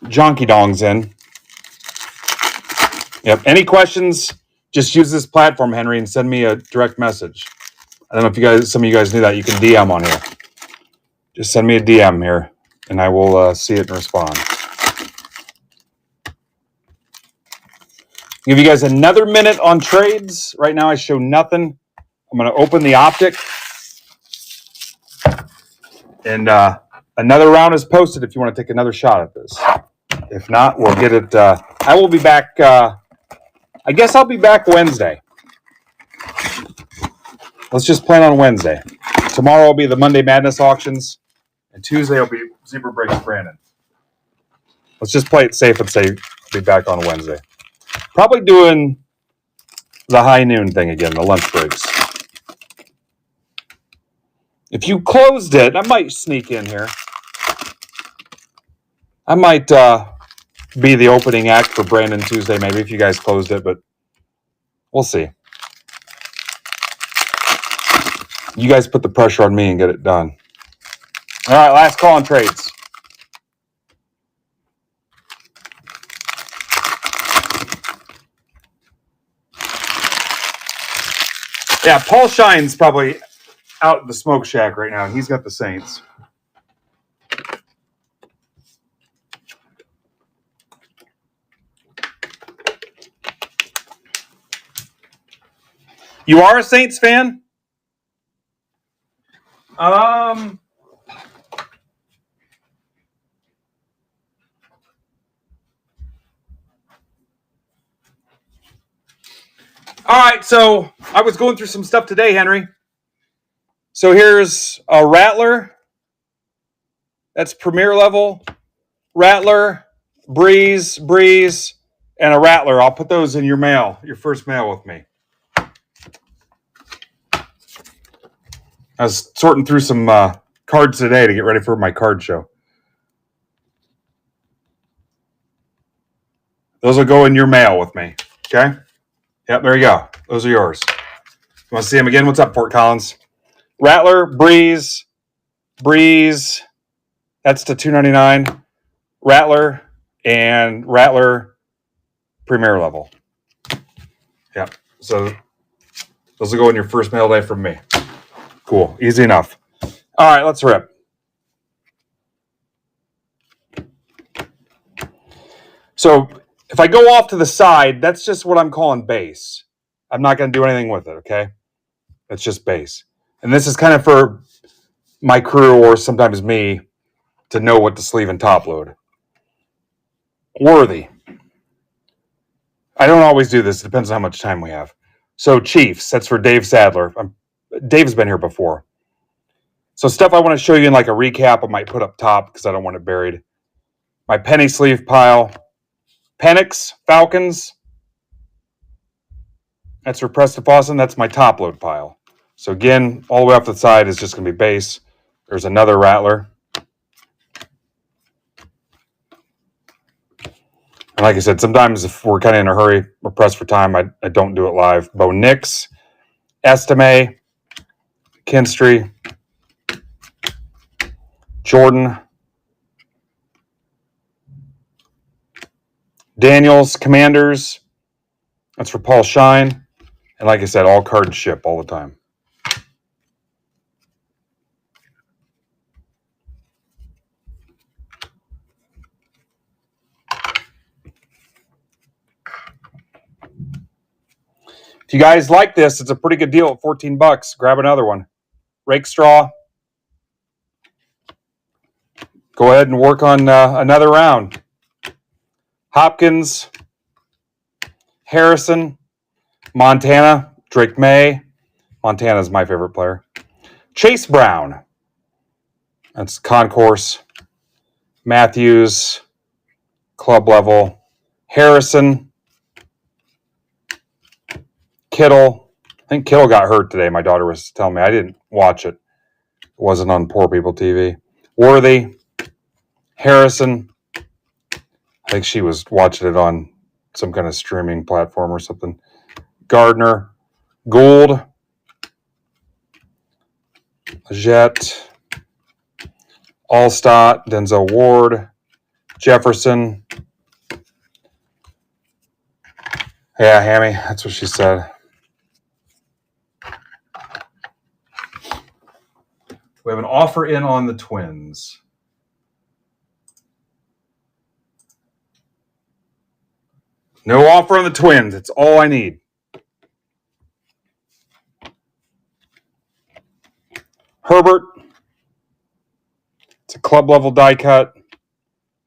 Jonky Dong's in. Yep. Any questions? Just use this platform, Henry, and send me a direct message. I don't know if some of you guys knew that. You can DM on here. Just send me a DM here, and I will see it and respond. Give you guys another minute on trades. Right now, I show nothing. I'm going to open the optic. And another round is posted if you want to take another shot at this. If not, we'll get it. I will be back. I guess I'll be back Wednesday. Let's just plan on Wednesday. Tomorrow will be the Monday Madness auctions. And Tuesday will be Zebra Breaks Brandon. Let's just play it safe and say I'll be back on Wednesday. Probably doing the high noon thing again, the lunch breaks. If you closed it, I might sneak in here. I might be the opening act for Brandon Tuesday, maybe, if you guys closed it, but we'll see. You guys put the pressure on me and get it done. All right, last call on trades. Yeah, Paul Shine's probably out in the smoke shack right now. He's got the Saints. You are a Saints fan? All right, so I was going through some stuff today, Henry. So here's a Rattler. That's premier level. Rattler, Breeze, and a Rattler. I'll put those in your mail, your first mail with me. I was sorting through some cards today to get ready for my card show. Those will go in your mail with me, okay? Yep, there you go. Those are yours. You want to see them again? What's up, Fort Collins? Rattler, Breeze. That's to $2.99. Rattler and Rattler Premier Level. Yep. So those will go in your first mail day from me. Cool. Easy enough. All right, let's rip. So if I go off to the side, that's just what I'm calling base. I'm not going to do anything with it, okay? It's just base. And this is kind of for my crew or sometimes me. to know what to sleeve and top load. Worthy. I don't always do this. It depends on how much time we have. So Chiefs, that's for Dave Sadler. Dave's been here before. So stuff I want to show you in like a recap, I might put up top because I don't want it buried. My penny sleeve pile. Penix, Falcons. That's for Preston Fawson. That's my top load pile. So again, all the way off the side is just going to be base. There's another Rattler. And like I said, sometimes if we're kind of in a hurry, we're pressed for time, I don't do it live. Bo Nix, Estime, Kinstry, Jordan, Daniels, Commanders. That's for Paul Shine. And like I said, all cards ship all the time. If you guys like this, it's a pretty good deal at $14. Grab another one. Rake straw. Go ahead and work on another round. Hopkins, Harrison, Montana, Drake May. Montana's my favorite player. Chase Brown. That's concourse. Matthews, club level. Harrison. Kittle. I think Kittle got hurt today. My daughter was telling me. I didn't watch it. It wasn't on Poor People TV. Worthy. Harrison. I think she was watching it on some kind of streaming platform or something. Gardner. Gould. Jet. Allstott. Denzel Ward. Jefferson. Yeah, Hammy. That's what she said. We have an offer in on the Twins. No offer on the Twins. It's all I need. Herbert. It's a club level die cut.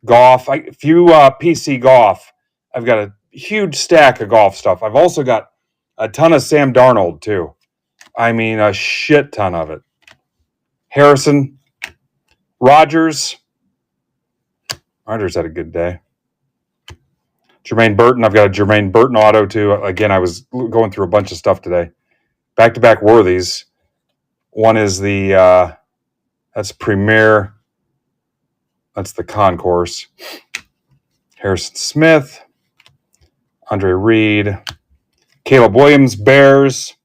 Goff. If you PC Goff, I've got a huge stack of Goff stuff. I've also got a ton of Sam Darnold too. I mean, a shit ton of it. Harrison. Rodgers. Rodgers had a good day. Jermaine Burton. I've got a Jermaine Burton auto too. Again, I was going through a bunch of stuff today. Back-to-back worthies. One is the, that's Premier. That's the concourse. Harrison Smith. Andre Reed. Caleb Williams, Bears.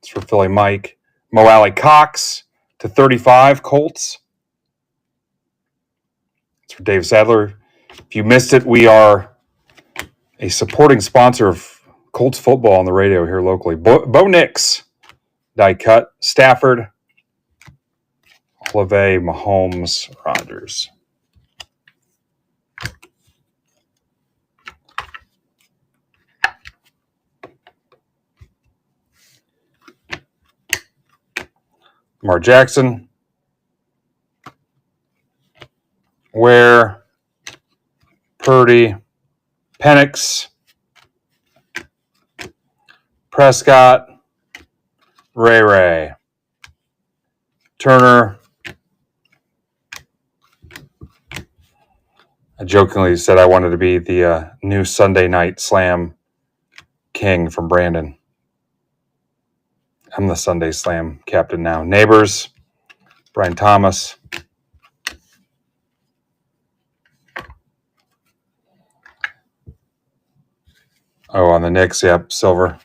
It's for Philly Mike. Mo Alley Cox /35, Colts. It's for Dave Sadler. If you missed it, we are a supporting sponsor of Colts football on the radio here locally. Bo Nix, die cut. Stafford, Olave, Mahomes, Rodgers. Lamar Jackson. Ware. Purdy. Penix. Prescott. Ray. Turner. I jokingly said I wanted to be the new Sunday Night Slam king from Brandon. I'm the Sunday Slam captain now. Neighbors. Brian Thomas. Oh, on the Knicks, yep, silver.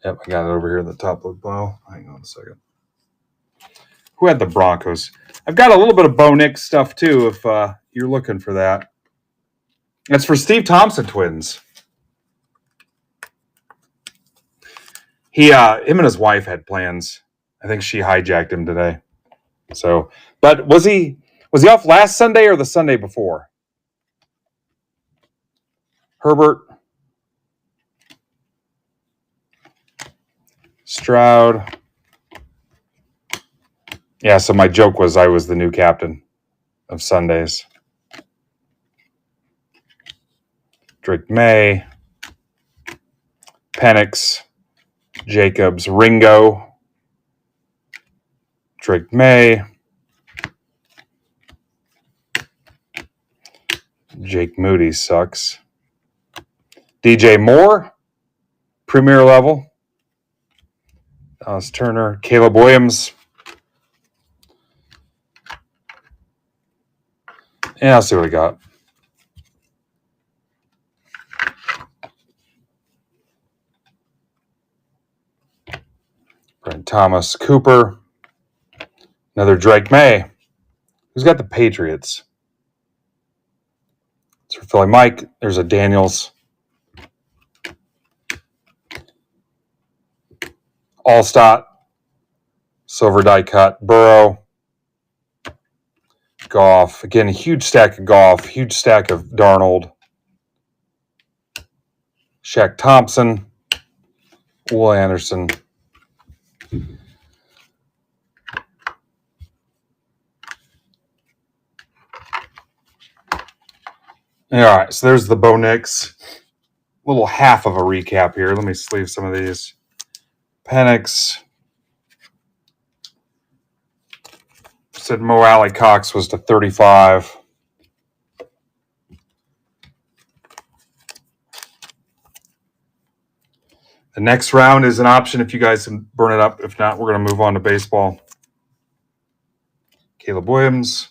Yep, I got it over here in the top load pile. Hang on a second. Who had the Broncos? I've got a little bit of Bo Nix stuff too, if you're looking for that. That's for Steve Thompson Twins. Him and his wife had plans. I think she hijacked him today. So, but was he off last Sunday or the Sunday before? Herbert. Stroud. Yeah, so my joke was I was the new captain of Sundays. Drake May, Penix, Jacobs, Ringo, Drake May, Jake Moody sucks. DJ Moore, premier level. Dallas Turner, Caleb Williams. Yeah, I'll see what we got. Brent Thomas, Cooper. Another Drake May. Who's got the Patriots? It's for Philly Mike. There's a Daniels. Allstott. Silver die cut. Burrow. Goff. Again, a huge stack of Goff. Huge stack of Darnold. Shaq Thompson. Will Anderson. All right, so there's the Bo Nix. Little half of a recap here. Let me sleeve some of these. Penix. Said Mo Alley Cox was to 35. The next round is an option if you guys can burn it up. If not, we're going to move on to baseball. Caleb Williams.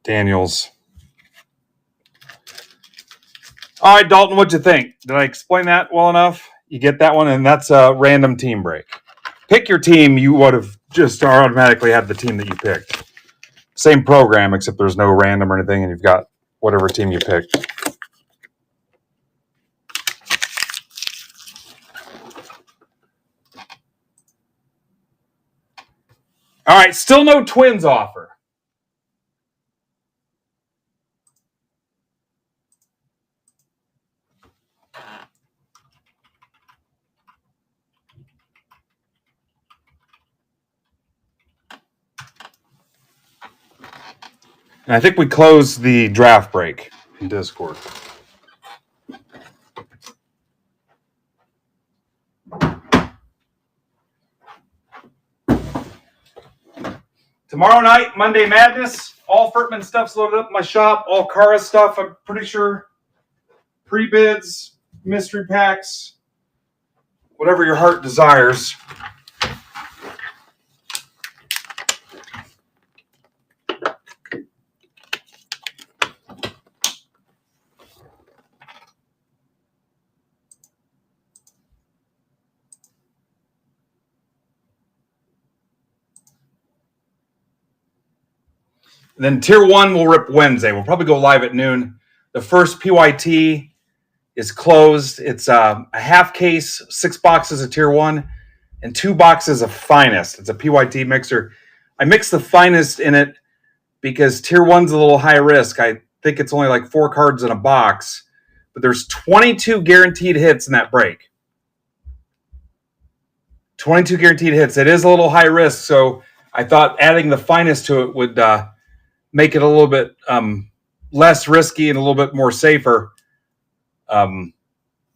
Daniels. All right, Dalton, what'd you think? Did I explain that well enough? You get that one, and that's a random team break. Pick your team. You would have just automatically had the team that you picked. Same program, except there's no random or anything, and you've got whatever team you picked. All right, still no Twins offer. And I think we closed the draft break in Discord. Tomorrow night, Monday Madness. All Furtman stuff's loaded up in my shop. All Kara stuff, I'm pretty sure. Pre-bids, mystery packs, whatever your heart desires. Then Tier 1 will rip Wednesday. We'll probably go live at noon. The first PYT is closed. It's a half case, 6 boxes of Tier 1, and 2 boxes of Finest. It's a PYT mixer. I mix the Finest in it because Tier 1's a little high risk. I think it's only like 4 cards in a box, but there's 22 guaranteed hits in that break. 22 guaranteed hits. It is a little high risk, so I thought adding the Finest to it would make it a little bit less risky and a little bit more safer.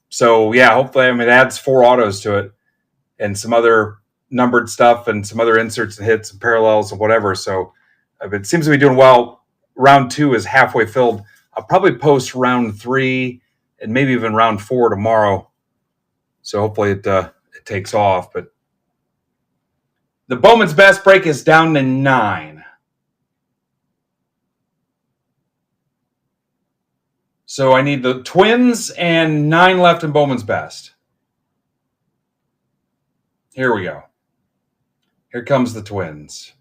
So yeah, hopefully, it adds 4 autos to it and some other numbered stuff and some other inserts and hits and parallels and whatever. So it seems to be doing well. Round 2 is halfway filled. I'll probably post round 3 and maybe even round 4 tomorrow. So hopefully it takes off. But the Bowman's Best break is down to 9. So I need the Twins and 9 left in Bowman's Best. Here we go. Here comes the Twins.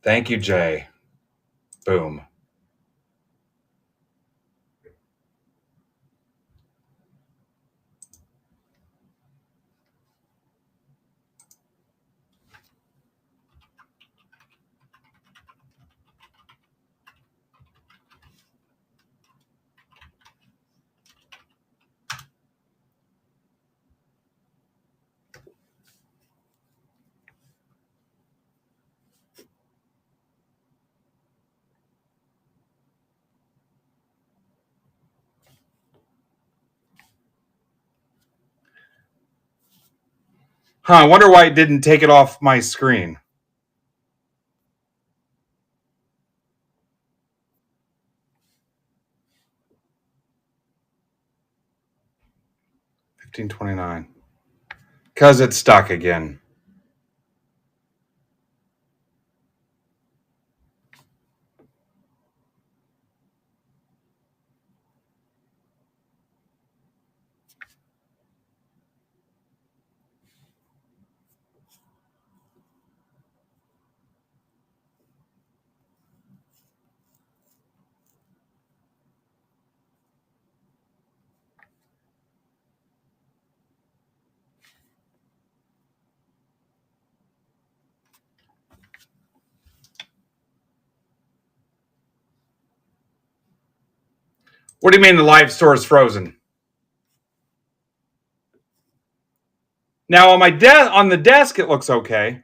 Thank you, Jay. Boom. I wonder why it didn't take it off my screen. $15.29. Because it's stuck again. What do you mean the live store is frozen? Now on on the desk it looks okay.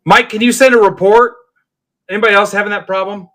Mike, can you send a report? Anybody else having that problem?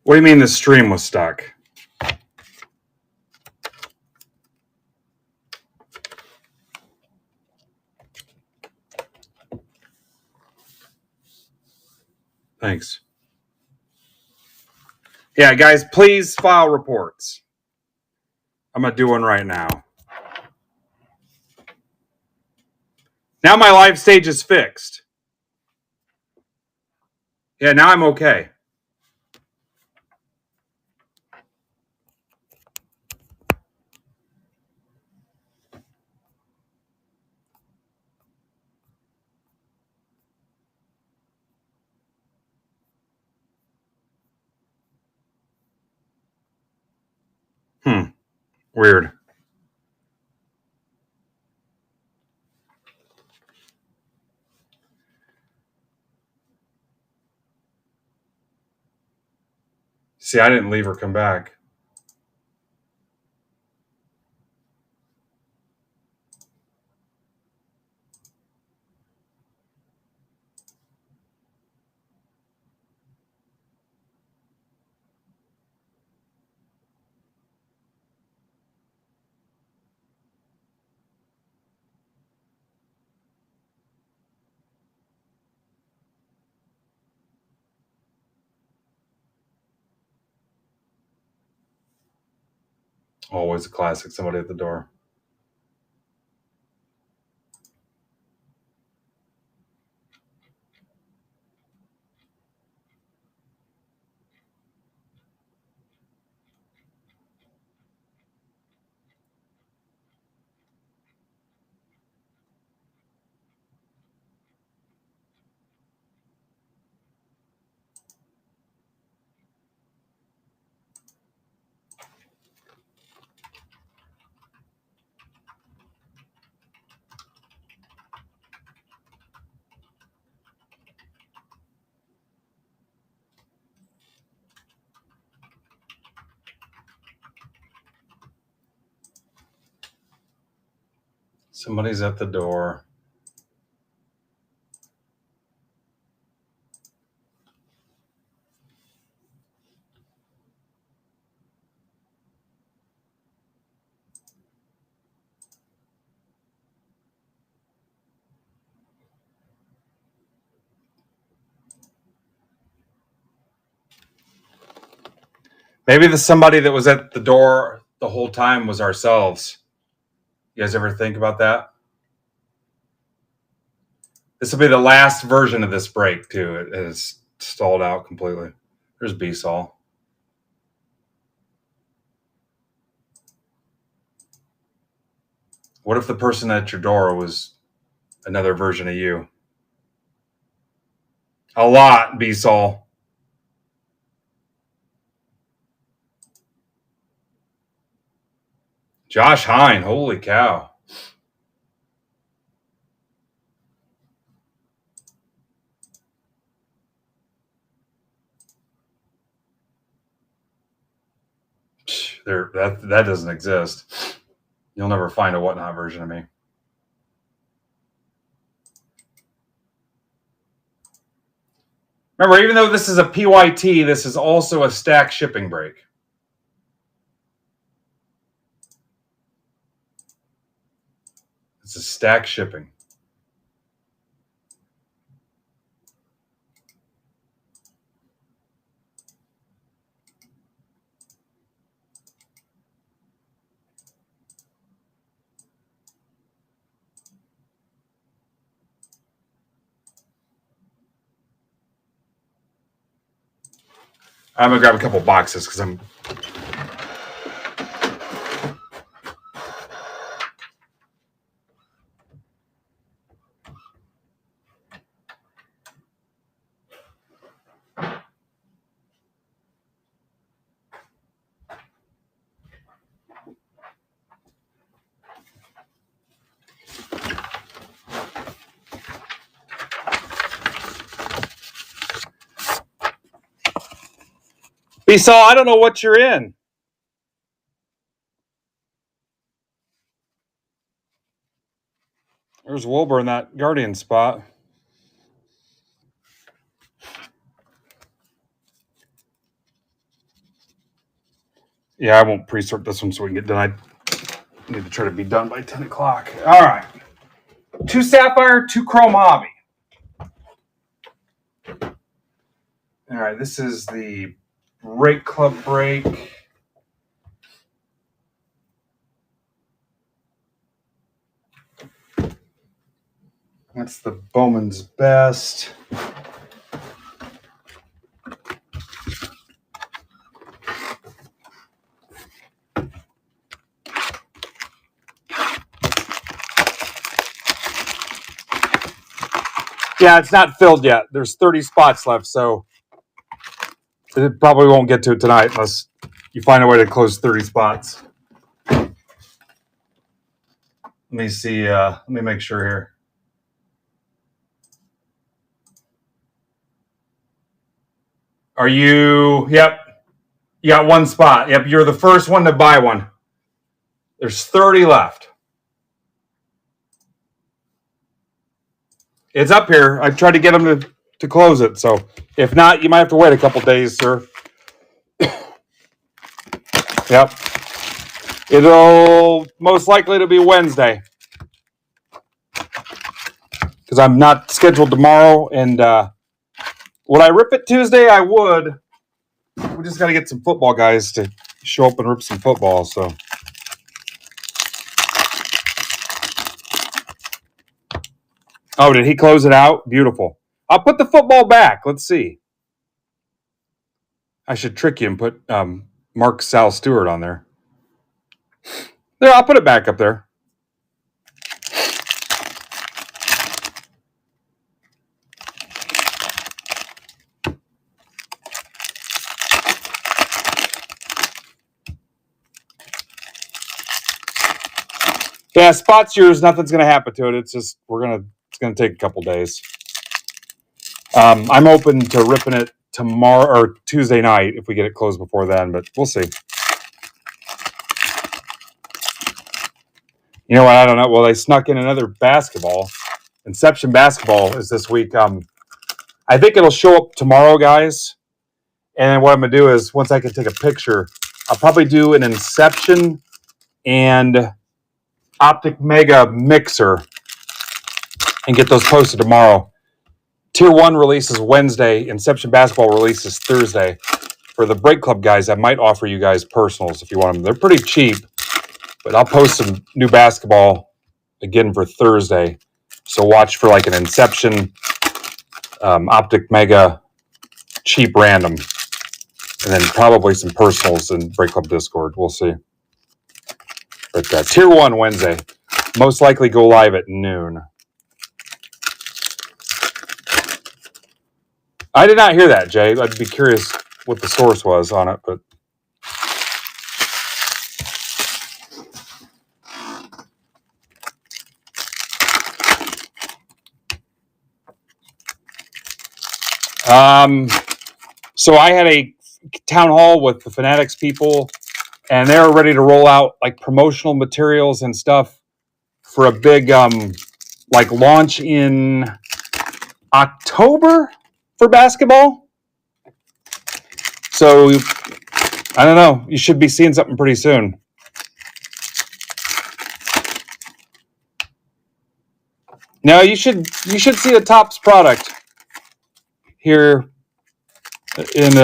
What do you mean the stream was stuck? Thanks. Yeah, guys, please file reports. I'm going to do one right now. Now my live stage is fixed. Yeah, now I'm okay. Weird. See, I didn't leave or come back. Always a classic. Somebody at the door. Somebody's at the door. Maybe the somebody that was at the door the whole time was ourselves. You guys ever think about that? This will be the last version of this break, too. It is stalled out completely. There's B-Sol. What if the person at your door was another version of you? A lot, B-Sol. Josh Hine, holy cow. That doesn't exist. You'll never find a whatnot version of me. Remember, even though this is a PYT, this is also a stack shipping break. It's a stack shipping. I'm going to grab a couple boxes because I'm B-Sol, I don't know what you're in. There's Wilbur in that Guardian spot. Yeah, I won't pre-sort this one so we can get done. I need to try to be done by 10 o'clock. All right. 2 Sapphire, 2 Chrome Hobby. All right, this is the Break Club break. That's the Bowman's Best. Yeah, it's not filled yet. There's 30 spots left, so it probably won't get to it tonight unless you find a way to close 30 spots. Let me see. Let me make sure here. Are you? Yep. You got 1 spot. Yep, you're the first one to buy one. There's 30 left. It's up here. I tried to get them to close it, so if not, you might have to wait a couple days, sir. Yep. It'll most likely to be Wednesday because I'm not scheduled tomorrow. And would I rip it Tuesday? I would. We just got to get some football guys to show up and rip some football. So. Oh, did he close it out? Beautiful. I'll put the football back. Let's see. I should trick you and put Mark Sal Stewart on there. There, I'll put it back up there. Yeah, spot's yours. Nothing's going to happen to it. It's just it's going to take a couple days. I'm open to ripping it tomorrow or Tuesday night if we get it closed before then, but we'll see. You know what? I don't know. Well, they snuck in another basketball. Inception basketball is this week. I think it'll show up tomorrow, guys. And then what I'm going to do is once I can take a picture, I'll probably do an Inception and Optic Mega mixer and get those posted tomorrow. Tier 1 releases Wednesday. Inception basketball releases Thursday. for the Break Club guys, I might offer you guys personals if you want them. They're pretty cheap, but I'll post some new basketball again for Thursday. So watch for like an Inception, Optic Mega, cheap random, and then probably some personals in Break Club Discord. We'll see. But Tier 1 Wednesday. Most likely go live at noon. I did not hear that, Jay. I'd be curious what the source was on it, but so I had a town hall with the Fanatics people, and they were ready to roll out like promotional materials and stuff for a big like launch in October for basketball. So I don't know. You should be seeing something pretty soon. No, you should see the Topps product here in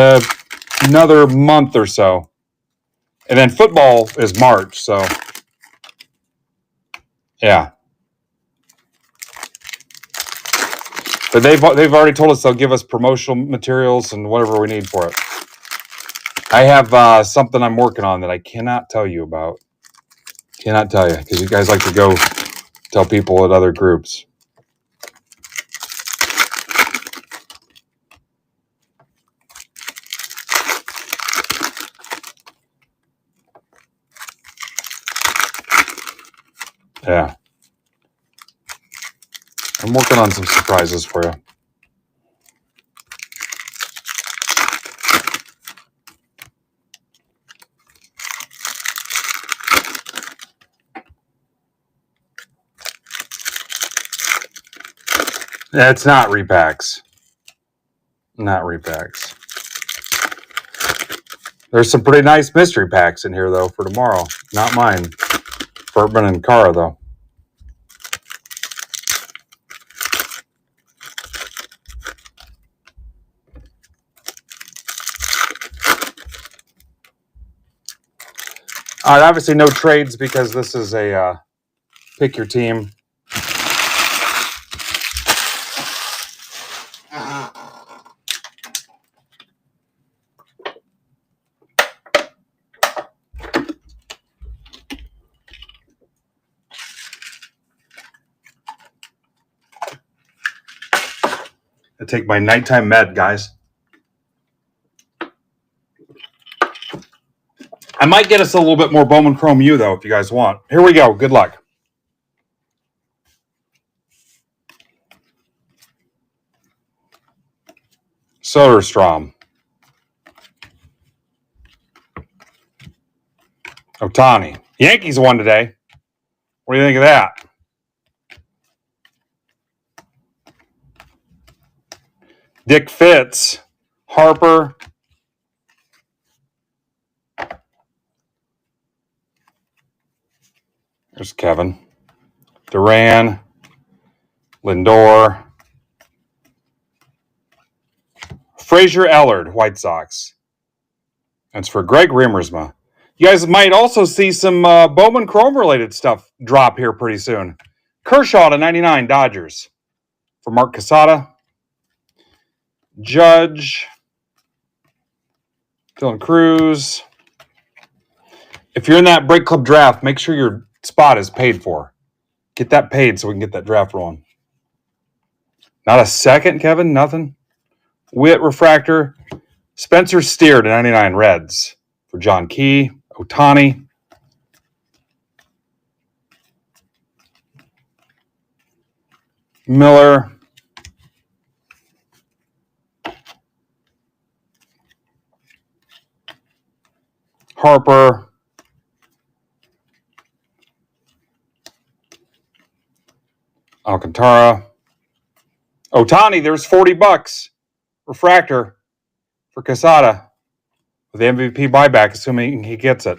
another month or so. And then football is March, so yeah. But they've already told us they'll give us promotional materials and whatever we need for it. I have something I'm working on that I cannot tell you about. Cannot tell you because you guys like to go tell people at other groups. Yeah. I'm working on some surprises for you. Yeah, it's not repacks. Not repacks. There's some pretty nice mystery packs in here, though, for tomorrow. Not mine. Furtman and Kara, though. All right, obviously no trades because this is a pick your team. I take my nighttime med, guys. I might get us a little bit more Bowman Chrome U, though, if you guys want. Here we go. Good luck. Soderstrom. Ohtani. Yankees won today. What do you think of that? Dick Fitz. Harper. There's Kevin. Duran. Lindor. Frazier Ellard, White Sox. That's for Greg Rimmersma. You guys might also see some Bowman Chrome-related stuff drop here pretty soon. Kershaw to 99, Dodgers. For Mark Casada. Judge. Dylan Cruz. If you're in that Break Club draft, make sure your spot is paid for. Get that paid so we can get that draft rolling. Not a second, Kevin? Nothing? Witt Refractor. Spencer Steer to 99, Reds. For John Key. Ohtani. Miller. Harper. Alcantara. Ohtani, there's $40. Refractor for Casada with the MVP buyback, assuming he gets it.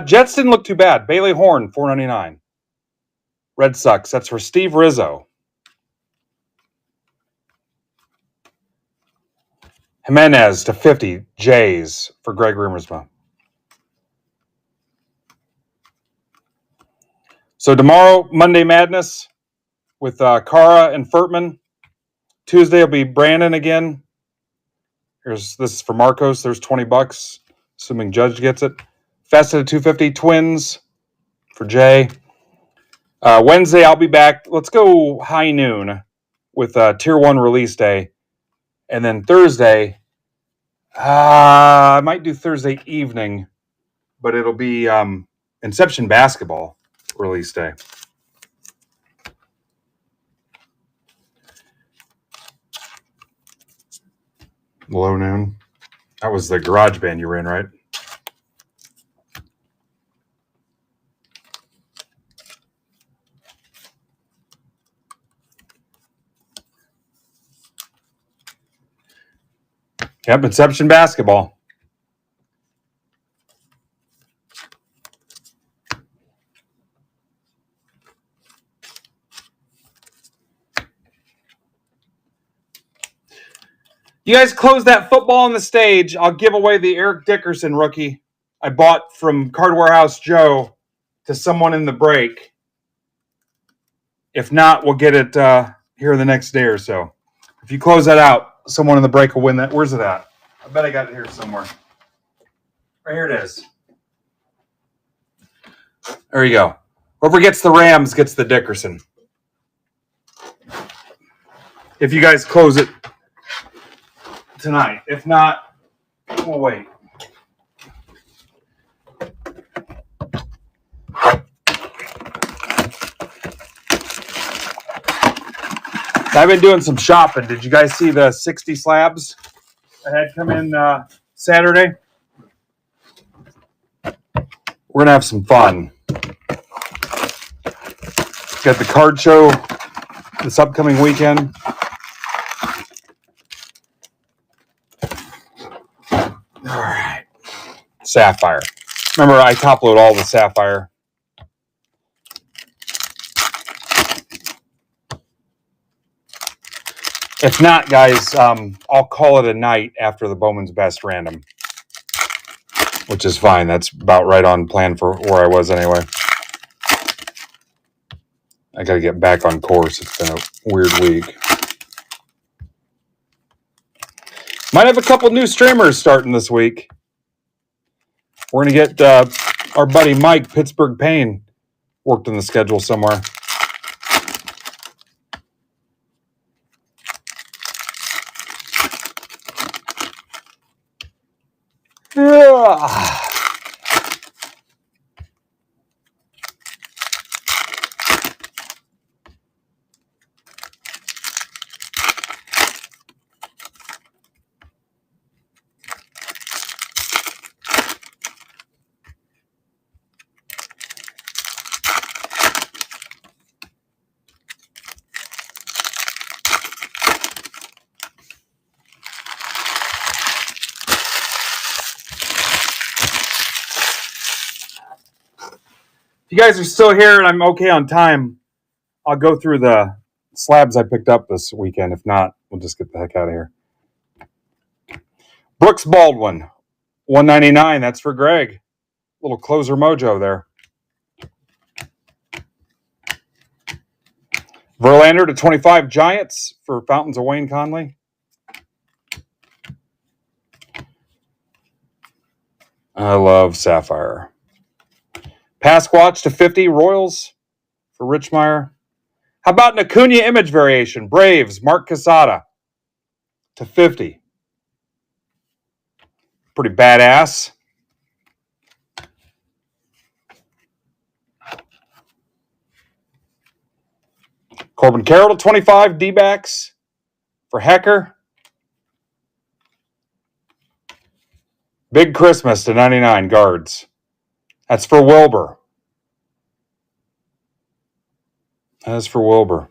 Jets didn't look too bad. Bailey Horn, $4.99. Red Sox. That's for Steve Rizzo. Jimenez to 50. Jays for Greg Riemersma. So tomorrow, Monday Madness with Cara and Furtman. Tuesday will be Brandon again. This is for Marcos. There's $20, assuming Judge gets it. Festa to 250. Twins for Jay. Wednesday, I'll be back. Let's go high noon with Tier 1 release day. And then Thursday, I might do Thursday evening, but it'll be Inception Basketball release day. Low noon. That was the garage band you were in, right? Yep, Inception Basketball. You guys close that football on the stage. I'll give away the Eric Dickerson rookie I bought from Card Warehouse Joe to someone in the break. If not, we'll get it here the next day or so. If you close that out, someone in the break will win that. Where's it at? I bet I got it here somewhere. Right here it is. There you go. Whoever gets the Rams gets the Dickerson. If you guys close it tonight. If not, we'll wait. I've been doing some shopping. Did you guys see the 60 slabs that had come in Saturday? We're going to have some fun. Got the card show this upcoming weekend. All right. Sapphire. Remember, I top load all the Sapphire. If not, guys, I'll call it a night after the Bowman's Best random, which is fine. That's about right on plan for where I was anyway. I got to get back on course. It's been a weird week. Might have a couple new streamers starting this week. We're going to get our buddy Mike, Pittsburgh Payne, worked in the schedule somewhere. Yeah. If you guys are still here and I'm okay on time, I'll go through the slabs I picked up this weekend. If not, we'll just get the heck out of here. Brooks Baldwin, $199. That's for Greg. Little closer mojo there. Verlander to 25 Giants for Fountains of Wayne Conley. I love Sapphire. Pasquatch to 50 Royals for Richmeyer. How about an Acuna image variation? Braves, Mark Casada to 50. Pretty badass. Corbin Carroll to 25 D-backs for Hecker. Big Christmas to 99 guards. That's for Wilbur. That's for Wilbur.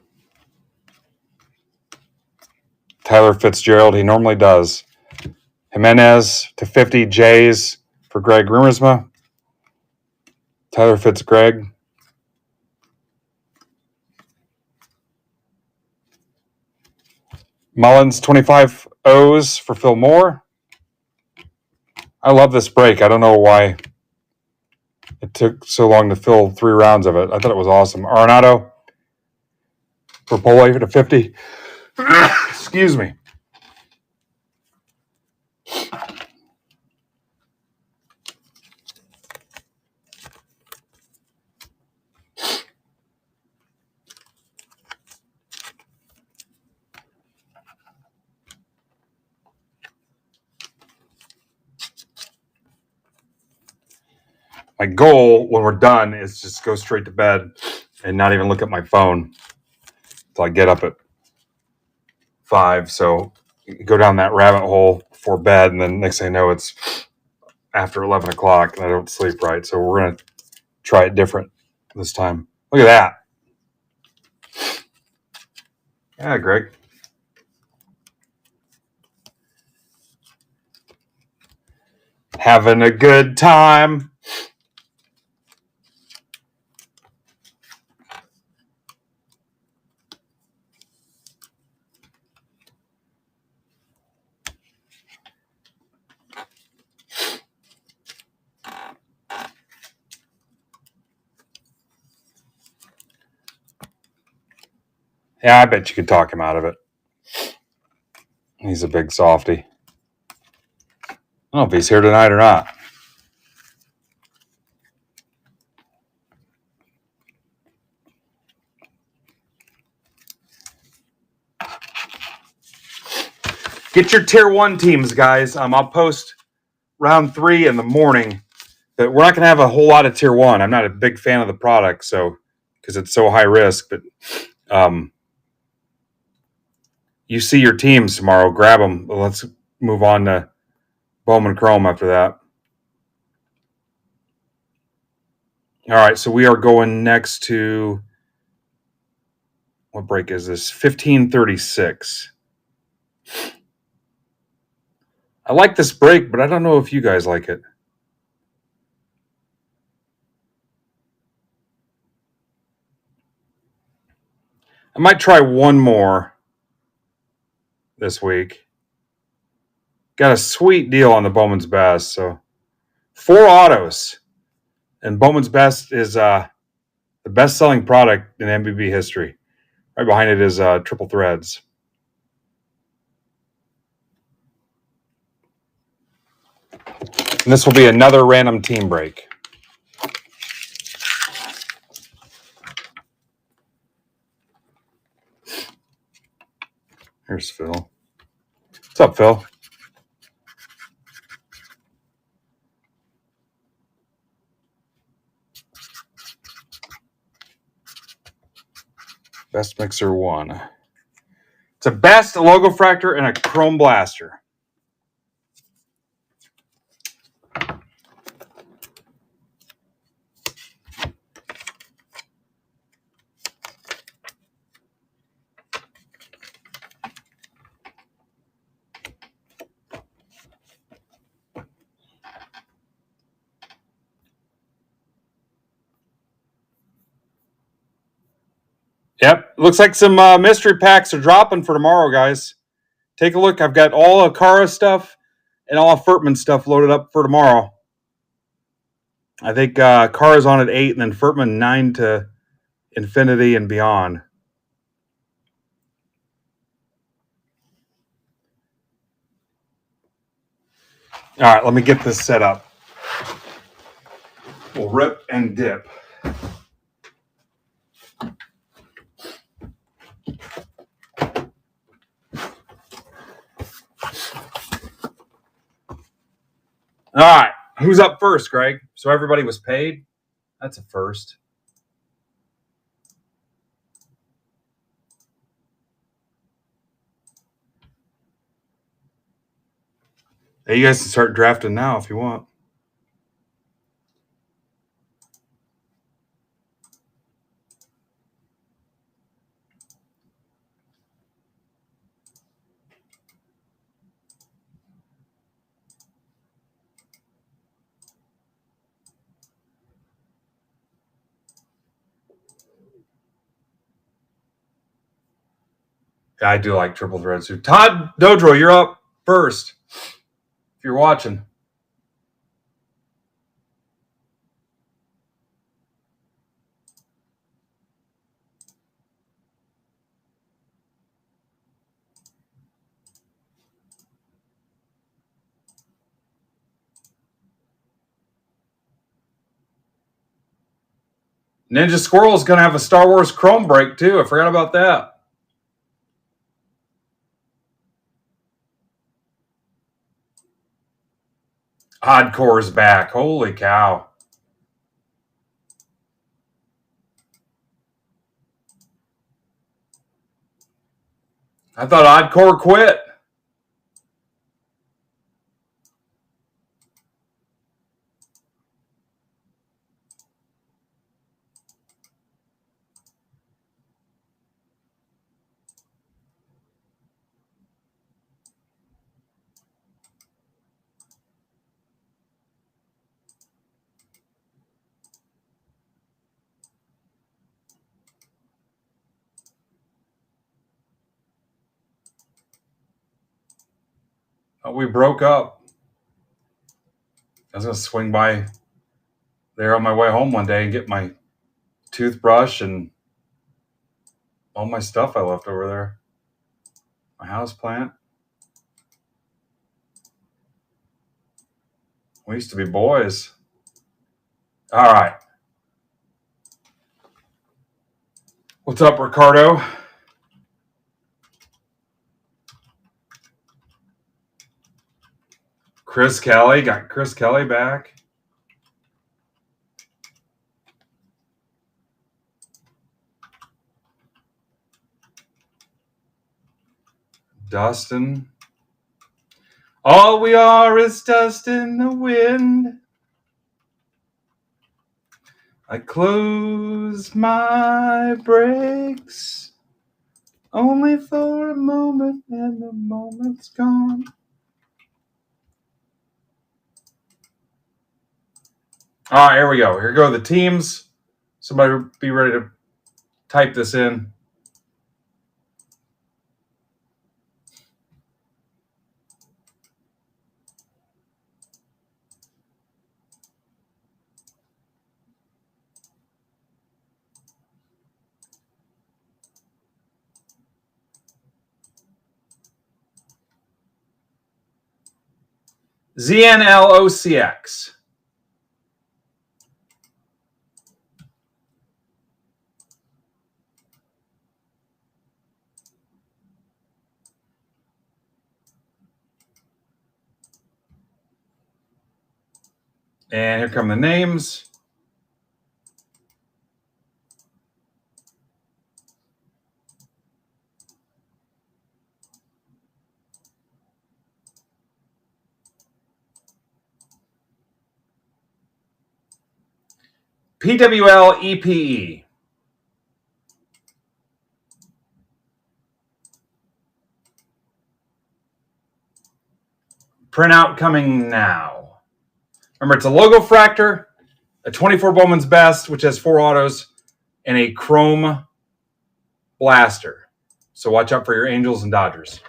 Tyler Fitzgerald, he normally does. Jimenez to 50 Jays for Greg Riemersma. Tyler Fitzgreg. Mullins 25 O's for Phil Moore. I love this break. I don't know why it took so long to fill 3 rounds of it. I thought it was awesome. Arenado for Pole to 50. Excuse me. My goal when we're done is just go straight to bed and not even look at my phone until I get up at 5. So go down that rabbit hole before bed, and then next thing I know, it's after 11 o'clock and I don't sleep right. So we're going to try it different this time. Look at that. Yeah, Greg. Having a good time. Yeah, I bet you could talk him out of it. He's a big softy. I don't know if he's here tonight or not. Get your tier 1 teams, guys. I'll post round 3 in the morning. But we're not going to have a whole lot of tier 1. I'm not a big fan of the product, so because it's so high risk. But you see your teams tomorrow. Grab them. Let's move on to Bowman Chrome after that. All right, so we are going next to, what break is this? 1536. I like this break, but I don't know if you guys like it. I might try one more this week. Got a sweet deal on the Bowman's Best. So 4 autos. And Bowman's Best is the best-selling product in MBB history. Right behind it is Triple Threads. And this will be another random team break. Here's Phil. What's up, Phil? Best Mixer 1. It's a best, a logo fractor, and a chrome blaster. Yep, looks like some mystery packs are dropping for tomorrow, guys. Take a look. I've got all Akara stuff and all Furtman stuff loaded up for tomorrow. I think Kara's on at 8, and then Furtman 9 to infinity and beyond. All right, let me get this set up. We'll rip and dip. All right, who's up first, Greg? So everybody was paid? That's a first. Hey, you guys can start drafting now if you want. Yeah, I do like triple thread soup. Todd Dodro, you're up first. If you're watching. Ninja Squirrel is going to have a Star Wars Chrome break, too. I forgot about that. Oddcore's back. Holy cow. I thought Oddcore quit. Oh, we broke up. I was going to swing by there on my way home one day and get my toothbrush and all my stuff I left over there. My house plant. We used to be boys. All right. What's up, Ricardo? Chris Kelly. Got Chris Kelly back. Dustin. All we are is dust in the wind. I close my brakes only for a moment, and the moment's gone. All right, here we go. Here go the teams. Somebody be ready to type this in. ZNLOCX. And here come the names. PWLEPE. Printout coming now. Remember, it's a logo fractor, a 24 Bowman's Best, which has 4 autos, and a chrome blaster. So watch out for your Angels and Dodgers.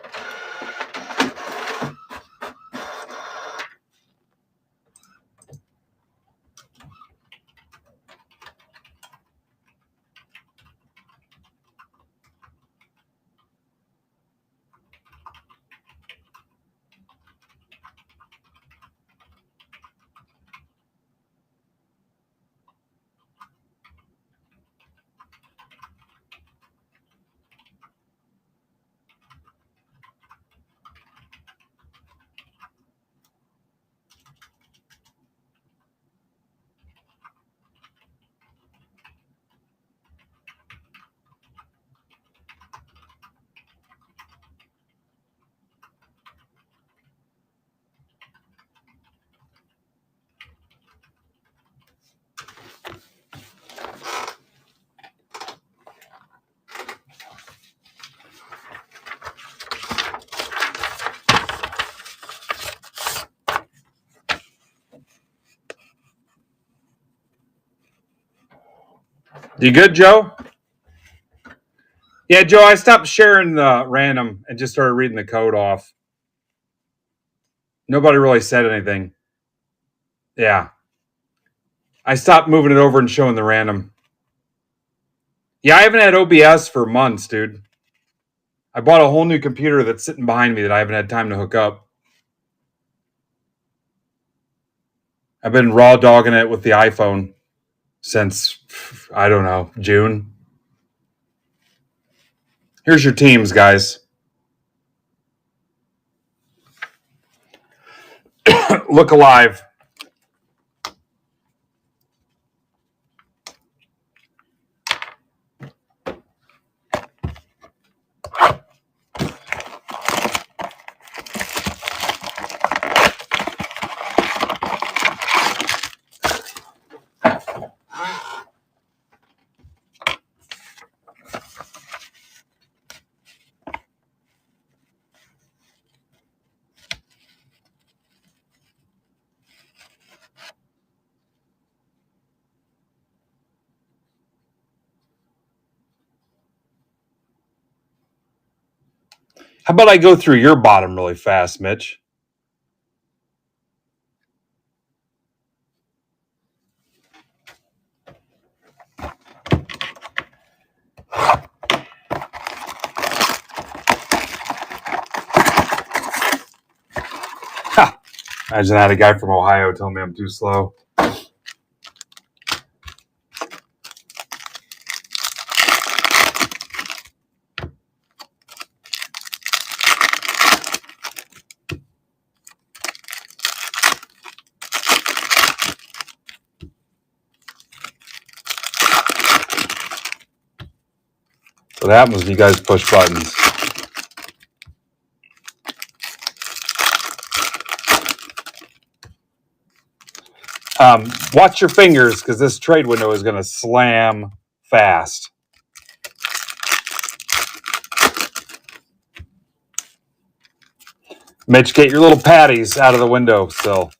You good, Joe? Yeah, Joe, I stopped sharing the random and just started reading the code off. Nobody really said anything. Yeah. I stopped moving it over and showing the random. Yeah, I haven't had OBS for months, dude. I bought a whole new computer that's sitting behind me that I haven't had time to hook up. I've been raw dogging it with the iPhone since, I don't know, June. Here's your teams, guys. Look alive. How about I go through your bottom really fast, Mitch? Ha! Imagine that, a guy from Ohio telling me I'm too slow. What happens when you guys push buttons? Watch your fingers because this trade window is going to slam fast. Mitch, get your little patties out of the window sill.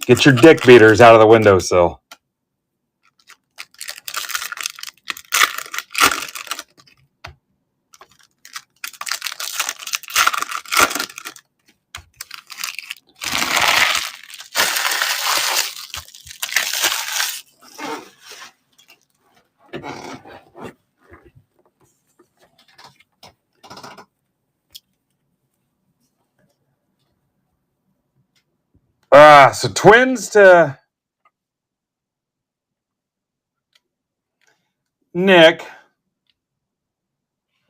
Get your dick beaters out of the windowsill. So Twins to Nick.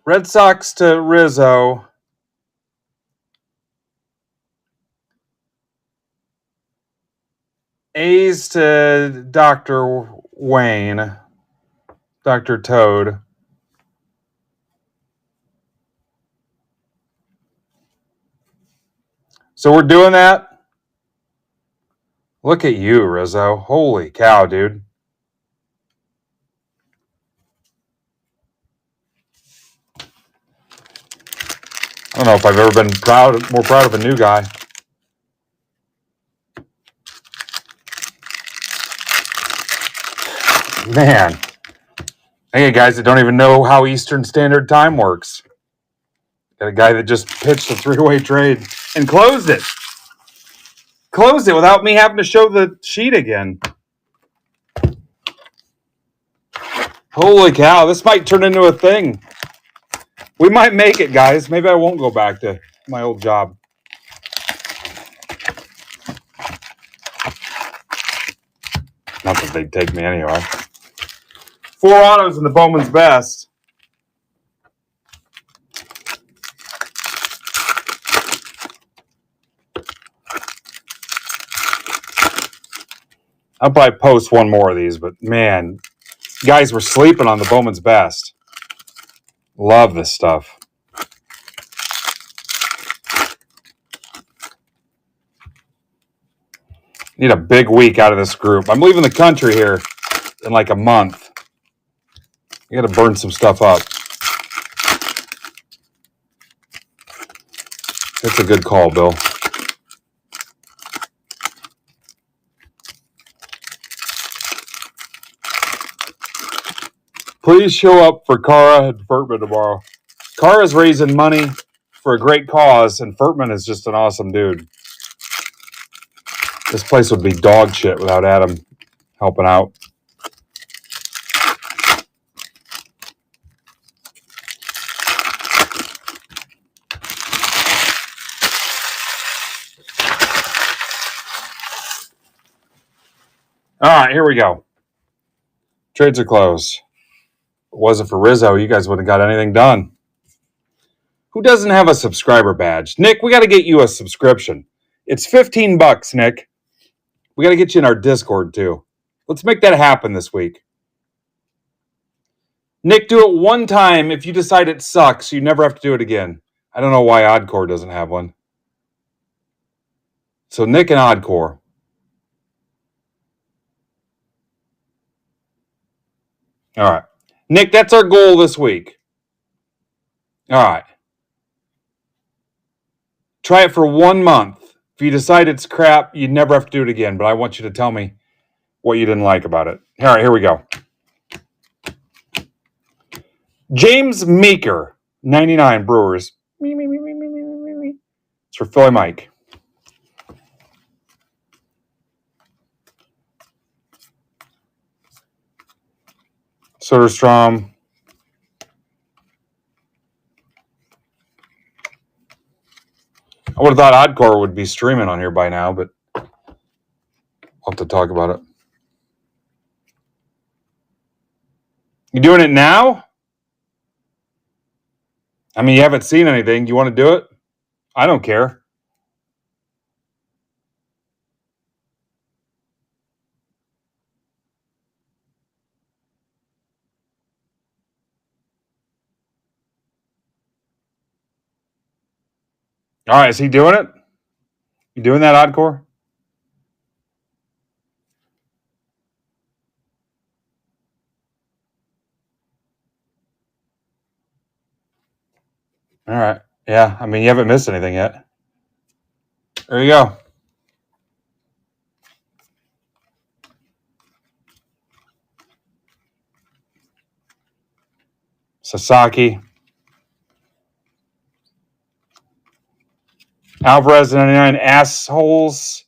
Red Sox to Rizzo. A's to Dr. Wayne. Dr. Toad. So we're doing that? Look at you, Rizzo. Holy cow, dude. I don't know if I've ever been more proud of a new guy. Man. I get guys that don't even know how Eastern Standard Time works. Got a guy that just pitched a three-way trade and closed it. Closed it without me having to show the sheet again. Holy cow, this might turn into a thing. We might make it, guys. Maybe I won't go back to my old job. Not that they'd take me anyway. 4 autos in the Bowman's Best. I'll probably post one more of these, but man, guys were sleeping on the Bowman's Best. Love this stuff. Need a big week out of this group. I'm leaving the country here in like a month. You got to burn some stuff up. That's a good call, Bill. Please show up for Kara and Furtman tomorrow. Kara's raising money for a great cause, and Furtman is just an awesome dude. This place would be dog shit without Adam helping out. All right, here we go. Trades are closed. If it wasn't for Rizzo, you guys wouldn't have got anything done. Who doesn't have a subscriber badge? Nick, we got to get you a subscription. It's $15, Nick. We got to get you in our Discord, too. Let's make that happen this week. Nick, do it one time. If you decide it sucks, you never have to do it again. I don't know why Oddcore doesn't have one. So Nick and Oddcore. All right. Nick, that's our goal this week. All right. Try it for 1 month. If you decide it's crap, you never have to do it again. But I want you to tell me what you didn't like about it. All right, here we go. James Meeker, 99 Brewers. It's for Philly Mike. Soderstrom. I would have thought Oddcore would be streaming on here by now, but I'll have to talk about it. You doing it now? I mean, you haven't seen anything. You want to do it? I don't care. All right, is he doing it? You doing that, Oddcore? All right. Yeah, I mean, you haven't missed anything yet. There you go. Sasaki. Alvarez 99 assholes.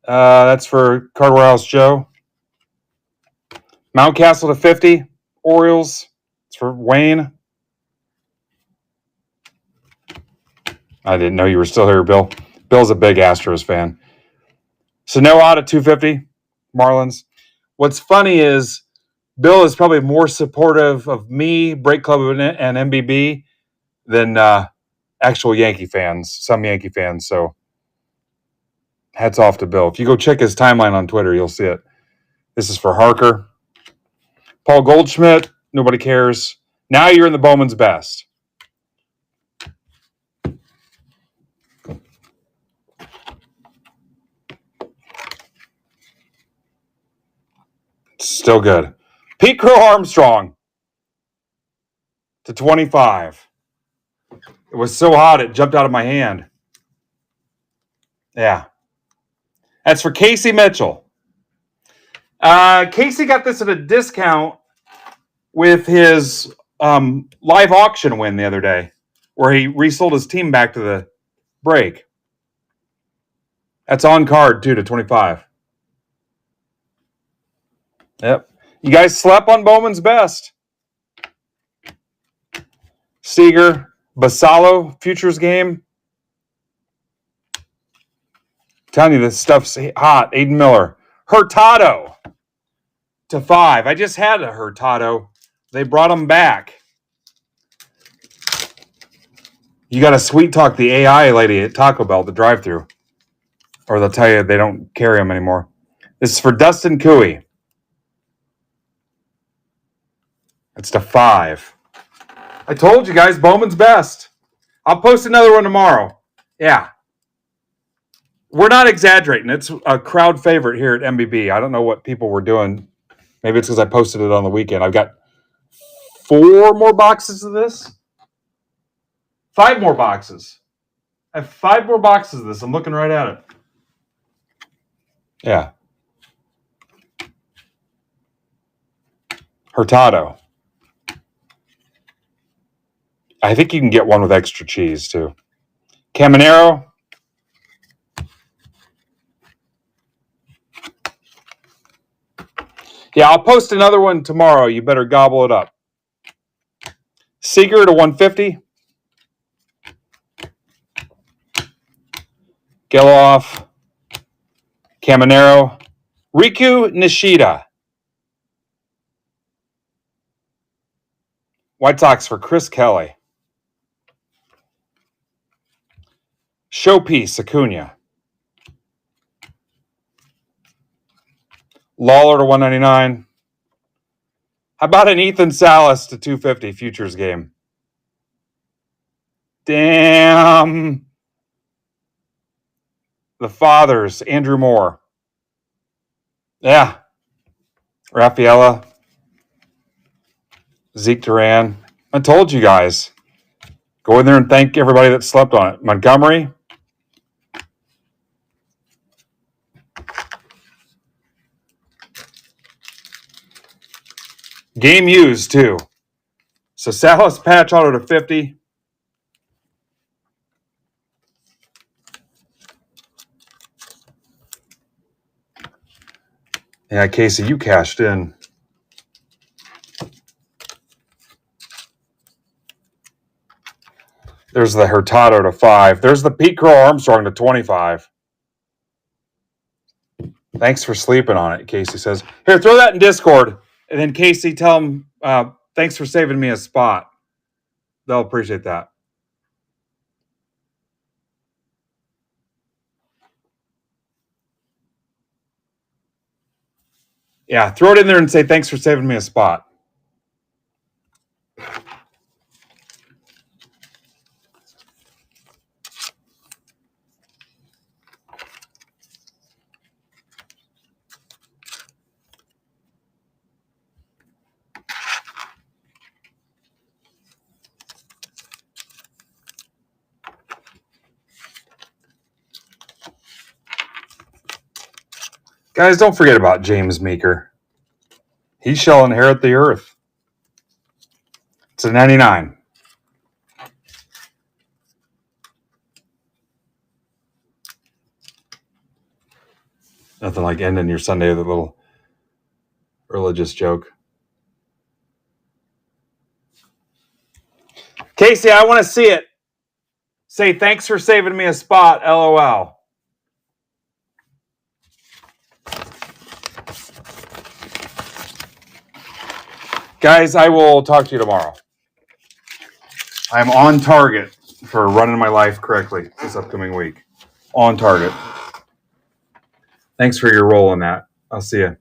That's for Cardwell House Joe. Mountcastle to 50. Orioles. It's for Wayne. I didn't know you were still here, Bill. Bill's a big Astros fan. Sanoa to 250. Marlins. What's funny is Bill is probably more supportive of me, Break Club, and MBB than actual Yankee fans, some Yankee fans. So hats off to Bill. If you go check his timeline on Twitter, you'll see it. This is for Harker. Paul Goldschmidt, nobody cares. Now you're in the Bowman's best. Still good. Pete Crow Armstrong to 25. It was so hot it jumped out of my hand. Yeah. That's for Casey Mitchell. Casey got this at a discount with his live auction win the other day, where he resold his team back to the break. That's on card, too, to 25. Yep. You guys slept on Bowman's best. Seager, Basalo, futures game. I'm telling you, this stuff's hot. Aiden Miller. Hurtado to 5. I just had a Hurtado. They brought him back. You got to sweet talk the AI lady at Taco Bell, the drive-thru, or they'll tell you they don't carry them anymore. This is for Dustin Cooey. It's to 5. I told you guys, Bowman's best. I'll post another one tomorrow. Yeah. We're not exaggerating. It's a crowd favorite here at MBB. I don't know what people were doing. Maybe it's because I posted it on the weekend. I've got 4 more boxes of this. 5 more boxes. I have 5 more boxes of this. I'm looking right at it. Yeah. Hurtado. I think you can get one with extra cheese, too. Caminero. Yeah, I'll post another one tomorrow. You better gobble it up. Seager to 150. Geloff. Caminero. Riku Nishida. White Sox for Chris Kelly. Showpiece, Acuna. Lawler to 199. How about an Ethan Salas to 250 futures game? Damn. The Fathers, Andrew Moore. Yeah. Rafaela. Zeke Duran. I told you guys. Go in there and thank everybody that slept on it. Montgomery. Game used, too. So Salas patch auto to 50. Yeah, Casey, you cashed in. There's the Hurtado to 5. There's the Pete Crow Armstrong to 25. Thanks for sleeping on it, Casey says. Here, throw that in Discord. And then Casey, tell him, thanks for saving me a spot. They'll appreciate that. Yeah, throw it in there and say, thanks for saving me a spot. Guys, don't forget about James Meeker. He shall inherit the earth. It's a 99. Nothing like ending your Sunday with a little religious joke. Casey, I want to see it. Say, thanks for saving me a spot, LOL. Guys, I will talk to you tomorrow. I'm on target for running my life correctly this upcoming week. On target. Thanks for your role in that. I'll see you.